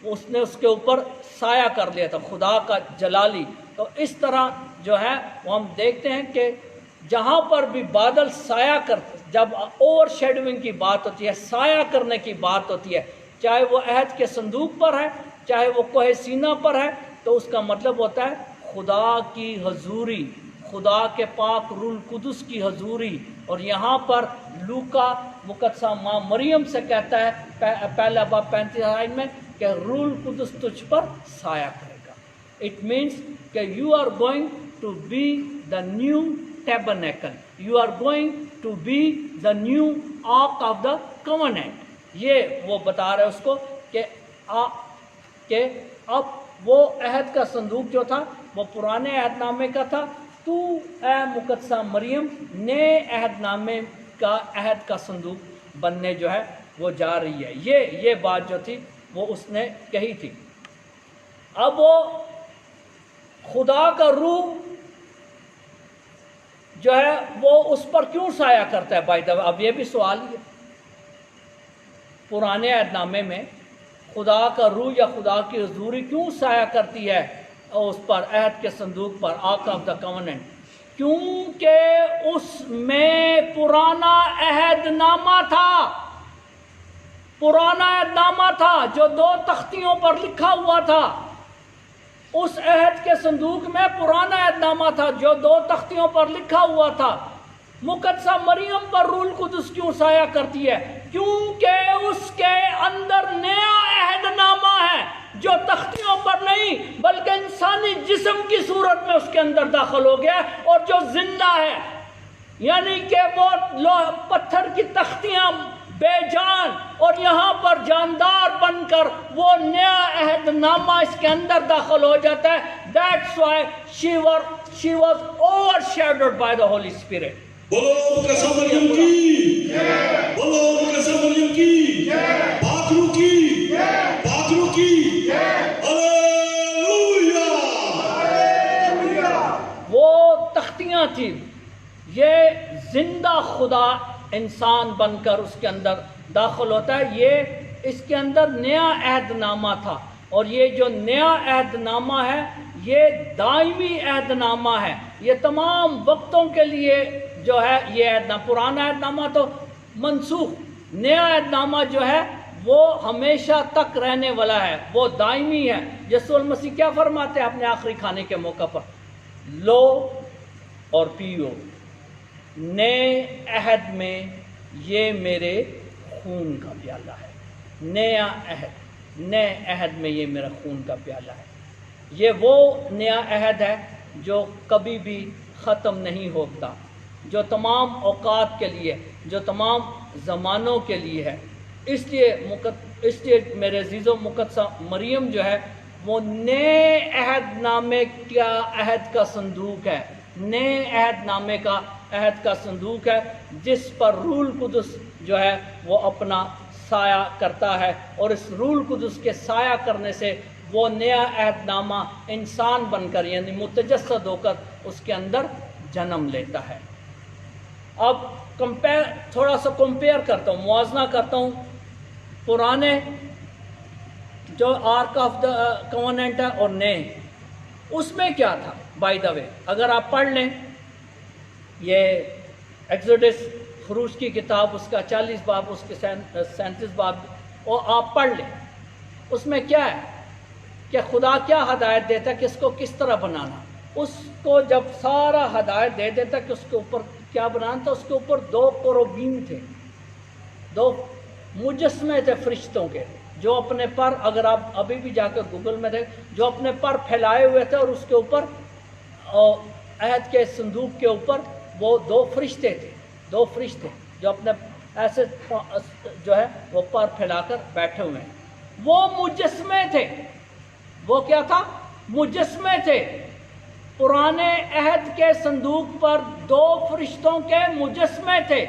اس نے اس کے اوپر سایہ کر لیا تھا، خدا کا جلالی۔ تو اس طرح جو ہے وہ ہم دیکھتے ہیں کہ جہاں پر بھی بادل سایہ کرتے، جب اوور شیڈونگ کی بات ہوتی ہے، سایہ کرنے کی بات ہوتی ہے، چاہے وہ عہد کے صندوق پر ہے، چاہے وہ کوہ سینا پر ہے، تو اس کا مطلب ہوتا ہے خدا کی حضوری، خدا کے پاک روح القدس کی حضوری۔ اور یہاں پر لوکا مقدسہ ماں مریم سے کہتا ہے پہلا باب 35 آیت میں کہ روح القدس تجھ پر سایہ کرے گا۔ اٹ مینس کہ you are going to be the new tabernacle, you are going to be the new ark of the covenant. یہ وہ بتا رہے اس کو کہ اب وہ عہد کا صندوق جو تھا وہ پرانے عہد نامے کا تھا، تو اے مقدسہ مریم نئے عہد نامے کا عہد کا صندوق بننے جو ہے وہ جا رہی ہے۔ یہ بات جو تھی وہ اس نے کہی تھی۔ اب وہ خدا کا روح جو ہے وہ اس پر کیوں سایہ کرتا ہے بائی دا وے؟ اب یہ بھی سوال ہی ہے۔ پرانے عہد نامے میں خدا کا روح یا خدا کی حضوری کیوں سایہ کرتی ہے اس پر، عہد کے صندوق پر، آرک آف دا کونینٹ؟ کیونکہ اس میں پرانا عہد نامہ تھا، پرانا عہد نامہ تھا جو 2 تختیوں پر لکھا ہوا تھا۔ اس عہد کے صندوق میں پرانا عہد نامہ تھا جو 2 تختیوں پر لکھا ہوا تھا۔ مقدسہ مریم پر روح القدس کیوں سایہ کرتی ہے؟ کیونکہ اس کے اندر نیا عہد نامہ ہے جو تختیوں پر نہیں بلکہ انسانی جسم کی صورت میں اس کے اندر داخل ہو گیا اور جو زندہ ہے، یعنی کہ وہ پتھر کی تختیاں بے جان اور یہاں پر جاندار بن کر وہ نیا عہد نامہ اس کے اندر داخل ہو جاتا ہے۔ That's why she was overshadowed by the Holy Spirit۔ بولو مقدسہ مریم کی، بولو مقدسہ مریم کی، پاک روح کی، پاک روح کی، ہلیلویا۔ وہ تختیاں تھیں، یہ زندہ خدا انسان بن کر اس کے اندر داخل ہوتا ہے۔ یہ اس کے اندر نیا عہد نامہ تھا، اور یہ جو نیا عہد نامہ ہے یہ دائمی عہد نامہ ہے، یہ تمام وقتوں کے لیے جو ہے یہ عہد نامہ، پرانا عہد نامہ تو منسوخ، نیا عہد نامہ جو ہے وہ ہمیشہ تک رہنے والا ہے، وہ دائمی ہے۔ یسوع المسیح کیا فرماتے ہیں اپنے آخری کھانے کے موقع پر؟ لو اور پیو، نئے عہد میں یہ میرے خون کا پیالہ ہے۔ نیا عہد، نئے عہد میں یہ میرا خون کا پیالہ ہے۔ یہ وہ نیا عہد ہے جو کبھی بھی ختم نہیں ہوتا، جو تمام اوقات کے لیے، جو تمام زمانوں کے لیے ہے۔ اس لیے میرے عزیزو مقدسہ مریم جو ہے وہ نئے عہد نامے کا عہد کا صندوق ہے، نئے عہد نامے کا عہد کا صندوق ہے، جس پر روح القدس جو ہے وہ اپنا سایہ کرتا ہے، اور اس روح القدس کے سایہ کرنے سے وہ نیا عہد نامہ انسان بن کر یعنی متجسد ہو کر اس کے اندر جنم لیتا ہے۔ اب تھوڑا سا کمپیئر کرتا ہوں، موازنہ کرتا ہوں پرانے جو آرک آف دا کونینٹ ہے اور نئے، اس میں کیا تھا بائی دا وے؟ اگر آپ پڑھ لیں یہ ایکسوڈس خروج کی کتاب، اس کا 40 باب، اس کے 37 باب، اور آپ پڑھ لیں، اس میں کیا ہے کہ خدا کیا ہدایت دیتا ہے کہ اس کو کس طرح بنانا۔ اس کو جب سارا ہدایت دے دیتا کہ اس کے اوپر کیا بنانا تھا، اس کے اوپر 2 کروبین تھے، 2 مجسمے تھے فرشتوں کے، جو اپنے پر، اگر آپ ابھی بھی جا کر گوگل میں دیکھ، جو اپنے پر پھیلائے ہوئے تھے، اور اس کے اوپر عہد کے صندوق کے اوپر وہ 2 فرشتے تھے، 2 فرشتے جو اپنے ایسے جو ہے وہ پر پھیلا کر بیٹھے ہوئے ہیں۔ وہ مجسمے تھے، وہ کیا تھا؟ مجسمے تھے۔ پرانے عہد کے صندوق پر 2 فرشتوں کے مجسمے تھے۔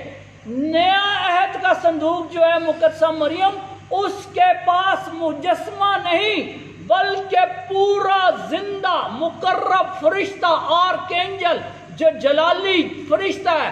نیا عہد کا صندوق جو ہے مقدسہ مریم، اس کے پاس مجسمہ نہیں بلکہ پورا زندہ مقرب فرشتہ، آرک اینجل، جو جلالی فرشتہ ہے،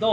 2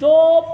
2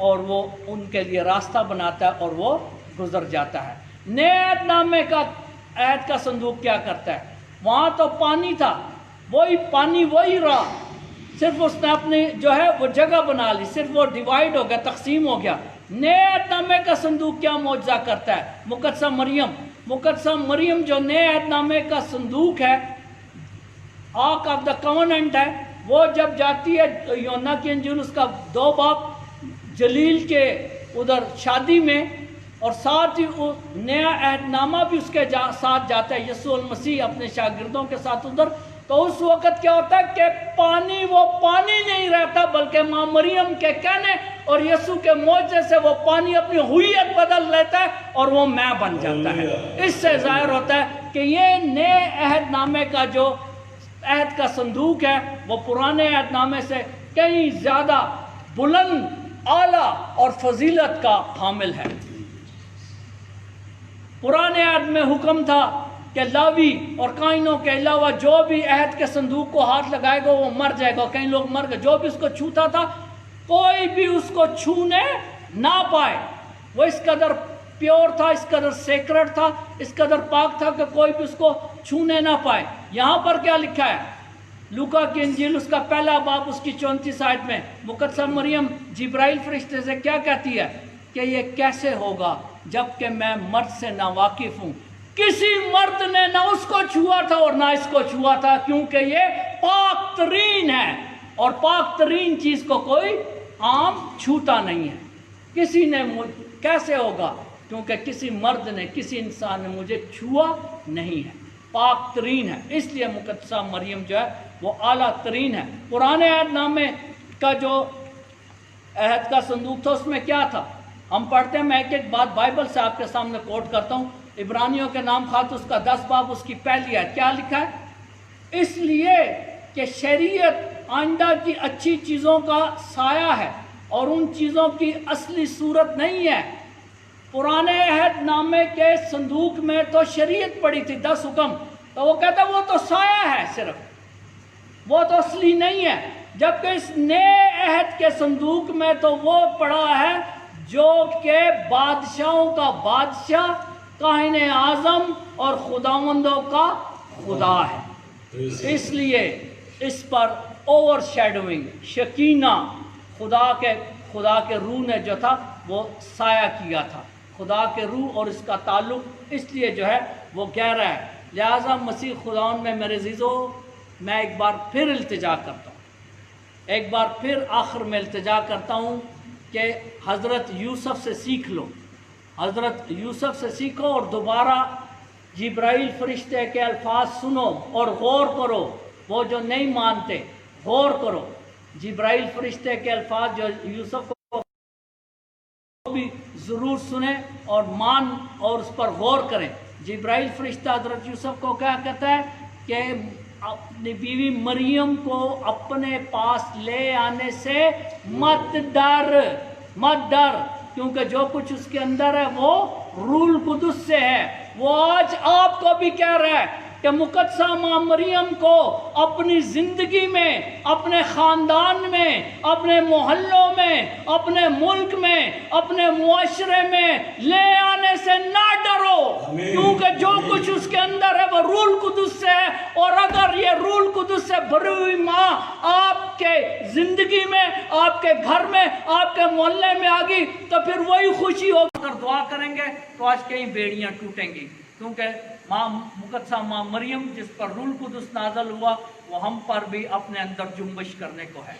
اور وہ ان کے لیے راستہ بناتا ہے اور وہ گزر جاتا ہے۔ نئے عہد نامے کا عہد کا صندوق کیا کرتا ہے؟ وہاں تو پانی تھا، وہی پانی وہی رہا، صرف اس نے اپنی جو ہے وہ جگہ بنا لی، صرف وہ ڈیوائیڈ ہو گیا، تقسیم ہو گیا۔ نئے عہد نامے کا صندوق کیا معجزہ کرتا ہے؟ مقدسہ مریم جو نئے عہد نامے کا صندوق ہے، آرک آف دا کوننٹ ہے، وہ جب جاتی ہے یوحنا کی انجیل اس کا 2 باب جلیل کے ادھر شادی میں، اور ساتھ ہی نیا عہد نامہ بھی اس کے ساتھ جاتا ہے، یسوع المسیح اپنے شاگردوں کے ساتھ ادھر، تو اس وقت کیا ہوتا ہے کہ پانی وہ پانی نہیں رہتا، بلکہ ماں مریم کے کہنے اور یسوع کے معجزے سے وہ پانی اپنی ہویت بدل لیتا ہے اور وہ میں بن جاتا ہے۔ اس سے ظاہر ہوتا ہے کہ یہ نئے عہد نامے کا جو عہد کا صندوق ہے وہ پرانے عہد نامے سے کہیں زیادہ بلند، اعلیٰ اور فضیلت کا حامل ہے۔ پرانے عہد میں حکم تھا کہ لاوی اور کائنوں کے علاوہ جو بھی عہد کے صندوق کو ہاتھ لگائے گا وہ مر جائے گا، کئی لوگ مر گئے، جو بھی اس کو چھوتا تھا کوئی بھی اس کو چھونے نہ پائے، وہ اس قدر پیور تھا، اس قدر سیکرٹ تھا، اس قدر پاک تھا کہ کوئی بھی اس کو چھونے نہ پائے۔ یہاں پر کیا لکھا ہے؟ لوکا کی انجیل اس کا 1 باب اس کی 34 آیت میں مقدسہ مریم جبرائیل فرشتے سے کیا کہتی ہے کہ یہ کیسے ہوگا جبکہ میں مرد سے ناواقف ہوں؟ کسی مرد نے نہ اس کو چھوا تھا اور نہ اس کو چھوا تھا، کیونکہ یہ پاک ترین ہے، اور پاک ترین چیز کو کوئی عام چھوتا نہیں ہے۔ کسی نے کیسے ہوگا؟ کیونکہ کسی مرد نے، کسی انسان نے مجھے چھوا نہیں ہے، پاک ترین ہے، اس لیے مقدسہ مریم جو ہے وہ اعلیٰ ترین ہے۔ پرانے عہد نامے کا جو عہد کا صندوق تھا اس میں کیا تھا؟ ہم پڑھتے ہیں، میں ایک بات بائبل سے آپ کے سامنے کوٹ کرتا ہوں، عبرانیوں کے نام خط اس کا 10 باب اس کی پہلی آیت کیا لکھا ہے؟ اس لیے کہ شریعت آئندہ کی اچھی چیزوں کا سایہ ہے اور ان چیزوں کی اصلی صورت نہیں ہے۔ پرانے عہد نامے کے صندوق میں تو شریعت پڑی تھی، 10 حکم، تو وہ کہتا ہے وہ تو سایہ ہے، صرف وہ تو اصلی نہیں ہے، جبکہ اس نئے عہد کے صندوق میں تو وہ پڑا ہے جو کہ بادشاہوں کا بادشاہ، کاہن اعظم اور خداوندوں کا خدا ہے۔ اس لیے اس پر اوور شیڈوئنگ، شکینہ، خدا کے روح نے جو تھا وہ سایہ کیا تھا، خدا کے روح اور اس کا تعلق اس لیے جو ہے وہ گہرا ہے۔ لہٰذا مسیح خداوند میں میرے عزیزو، میں ایک بار پھر التجا کرتا ہوں، ایک بار پھر آخر میں التجا کرتا ہوں کہ حضرت یوسف سے سیکھ لو، حضرت یوسف سے سیکھو اور دوبارہ جبرائیل فرشتے کے الفاظ سنو اور غور کرو، وہ جو نہیں مانتے غور کرو، جبرائیل فرشتے کے الفاظ جو یوسف کو بھی ضرور سنیں اور اور اس پر غور کریں۔ جبرائیل فرشتہ حضرت یوسف کو کیا کہتا ہے کہ اپنی بیوی مریم کو اپنے پاس لے آنے سے مت ڈر، کیونکہ جو کچھ اس کے اندر ہے وہ روح القدس سے ہے۔ وہ آج آپ کو بھی کہہ رہا ہے کہ مقدسہ ماں مریم کو اپنی زندگی میں، اپنے خاندان میں، اپنے محلوں میں، اپنے ملک میں، اپنے معاشرے میں لے آنے سے نہ ڈرو، کیونکہ جو کچھ اس کے اندر ہے وہ روح القدس سے ہے، اور اگر یہ روح القدس سے بھری ہوئی ماں آپ کے زندگی میں، آپ کے گھر میں، آپ کے محلے میں آ گئی تو پھر وہی خوشی ہوگی۔ اگر دعا کریں گے تو آج کئی بیڑیاں ٹوٹیں گی، کیونکہ مقدسہ ماں مریم جس پر روح القدس نازل ہوا وہ ہم پر بھی اپنے اندر جنبش کرنے کو ہے۔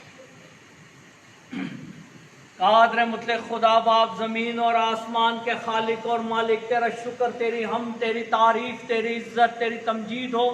قادر مطلق خدا باپ، زمین اور آسمان کے خالق اور مالک، تیرا شکر، تیری حمد، تیری تعریف، تیری عزت، تیری تمجید ہو۔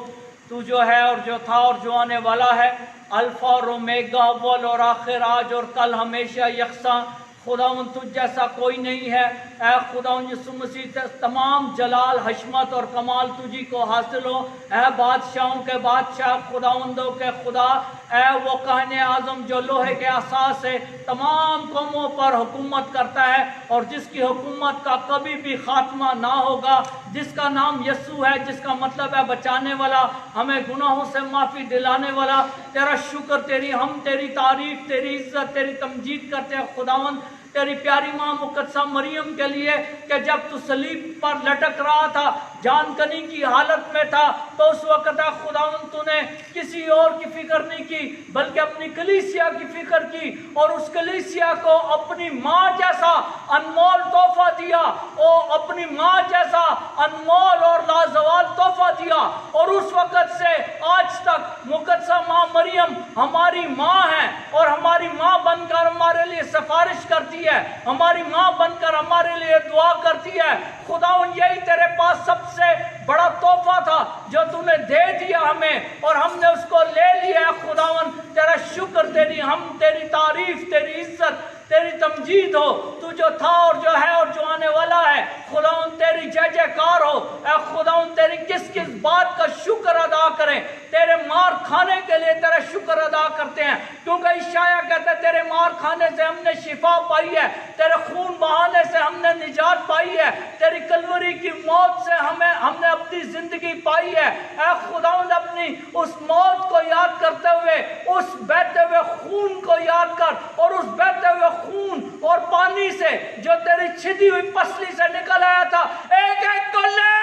تو جو ہے اور جو تھا اور جو آنے والا ہے، الفا اور اومیگا، اول اور آخر، آج اور کل، ہمیشہ یکساں۔ خداوند تجھ جیسا کوئی نہیں ہے۔ اے خداوند یسوع مسیح، تمام جلال، حشمت اور کمال تجھی کو حاصل ہو۔ اے بادشاہوں کے بادشاہ، خداوندوں کے خدا، اے وہ کاہن اعظم جو لوہے کے اساس سے تمام قوموں پر حکومت کرتا ہے اور جس کی حکومت کا کبھی بھی خاتمہ نہ ہوگا، جس کا نام یسوع ہے، جس کا مطلب ہے بچانے والا، ہمیں گناہوں سے معافی دلانے والا۔ تیرا شکر، تیری حمد، تیری تعریف، تیری عزت، تیری تمجید کرتے ہیں خداوند۔ تیری پیاری ماں مقدسہ مریم کے لیے کہ جب تو صلیب پر لٹک رہا تھا، جان کنی کی حالت میں تھا، تو اس وقت خداوند تو نے کسی اور کی فکر نہیں کی بلکہ اپنی کلیسیا کی فکر کی، اور اس کلیسیا کو اپنی ماں جیسا انمول تحفہ دیا، اور اپنی ماں جیسا انمول اور لازوال تحفہ دیا، اور اس وقت سے آج تک مقدسہ ماں مریم ہماری ماں ہے، اور ہماری ماں بن کر ہمارے لیے سفارش کرتی ہے، ہماری ماں بن کر ہمارے لیے دعا کرتی ہے۔ خداوند یہی تیرے پاس سب سے بڑا تحفہ تھا جو تو نے دے دیا ہمیں، اور ہم نے اس کو لے لیا ہے۔ خداوند تیرا شکر، تیری حمد، تیری تعریف، تیری عزت، تیری تمجید ہو، تو جو تھا اور جو ہے اور جو آنے والا ہے۔ خداوند تیری جے جے کار ہو۔ اے خداوند تیری کس کس بات کا شکر ادا کریں؟ تیرے مار کھانے کے لیے تیرا شکر ادا کرتے ہیں، کیونکہ عیسایا کہتا ہے تیرے مار کھانے سے ہم نے شفا پائی ہے، تیرے خون بہانے سے ہم نے نجات پائی ہے، تیری کلوری کی موت سے ہم نے اپنی زندگی پائی ہے۔ اے خداوند اپنی اس موت کو یاد کرتے ہوئے اس بہتے ہوئے خون کو یاد کر، اور اس بہتے ہوئے خون اور پانی سے جو تیری چھدی ہوئی پسلی سے نکل آیا تھا، ایک ایک کو لے،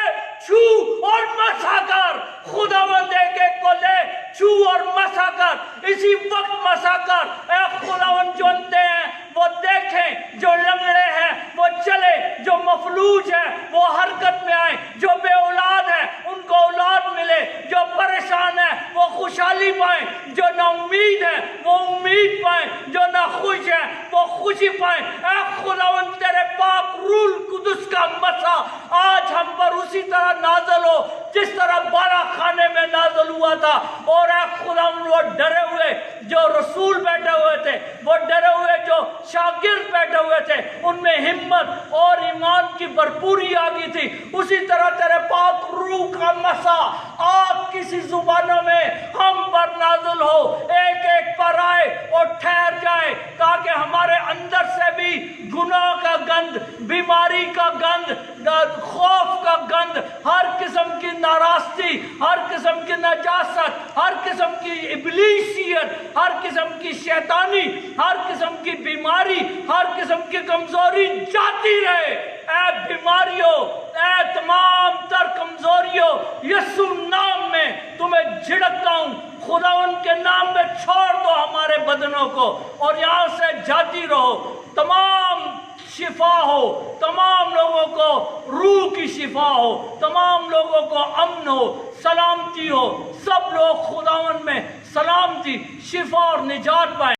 چھو اور مسح کر۔ خداوند ایک ایک کو لے، چھو اور مسح کر، اسی وقت مسح کر۔ اے خداوند جو اندھے ہیں وہ دیکھیں، جو لنگڑے ہیں وہ چلے، جو مفلوج ہیں وہ حرکت میں آئیں، جو بے اولاد ہیں ان کو اولاد ملے، جو پریشان ہیں وہ خوشحالی پائیں، جو نا امید ہیں وہ امید پائیں، جو نا خوش ہیں وہ خوشی پائیں۔ اے خداوند تیرے پاک روح القدس کا مسح آج ہم پر اسی طرح نازل ہو جس طرح بالا خانے میں نازل ہوا تھا، اور اے خداوند وہ ڈرے ہوئے جو رسول بیٹھے ہوئے تھے، وہ ڈرے ہوئے جو شاگرد بیٹھے ہوئے تھے، ان میں ہمت اور ایمان کی بھرپوری آ گئی تھی، اسی طرح تیرے پاک روح کا مسح آج کسی زبانوں میں ہم پر نازل ہو، ایک ایک پر آئے اور ٹھہر جائے، تاکہ ہمارے اندر سے بھی گناہ کا گند، بیماری کا گند، خوف کا گند، ہر قسم کی ناراستی، ہر قسم کی نجاست، ہر قسم کی ابلیسیت، ہر قسم کی شیطانی، ہر قسم کی بیماری، ہر قسم کی کمزوری جاتی رہے۔ اے بیماریوں، اے تمام تر کمزوریوں، یسوع نام میں تمہیں جھڑکتا ہوں، خداوند کے نام میں چھوڑ دو ہمارے بدنوں کو، اور یہاں سے جاتی رہو۔ تمام شفا ہو، تمام لوگوں کو روح کی شفا ہو، تمام لوگوں کو امن ہو، سلامتی ہو، سب لوگ خداوند میں سلامتی، شفا اور نجات پائیں۔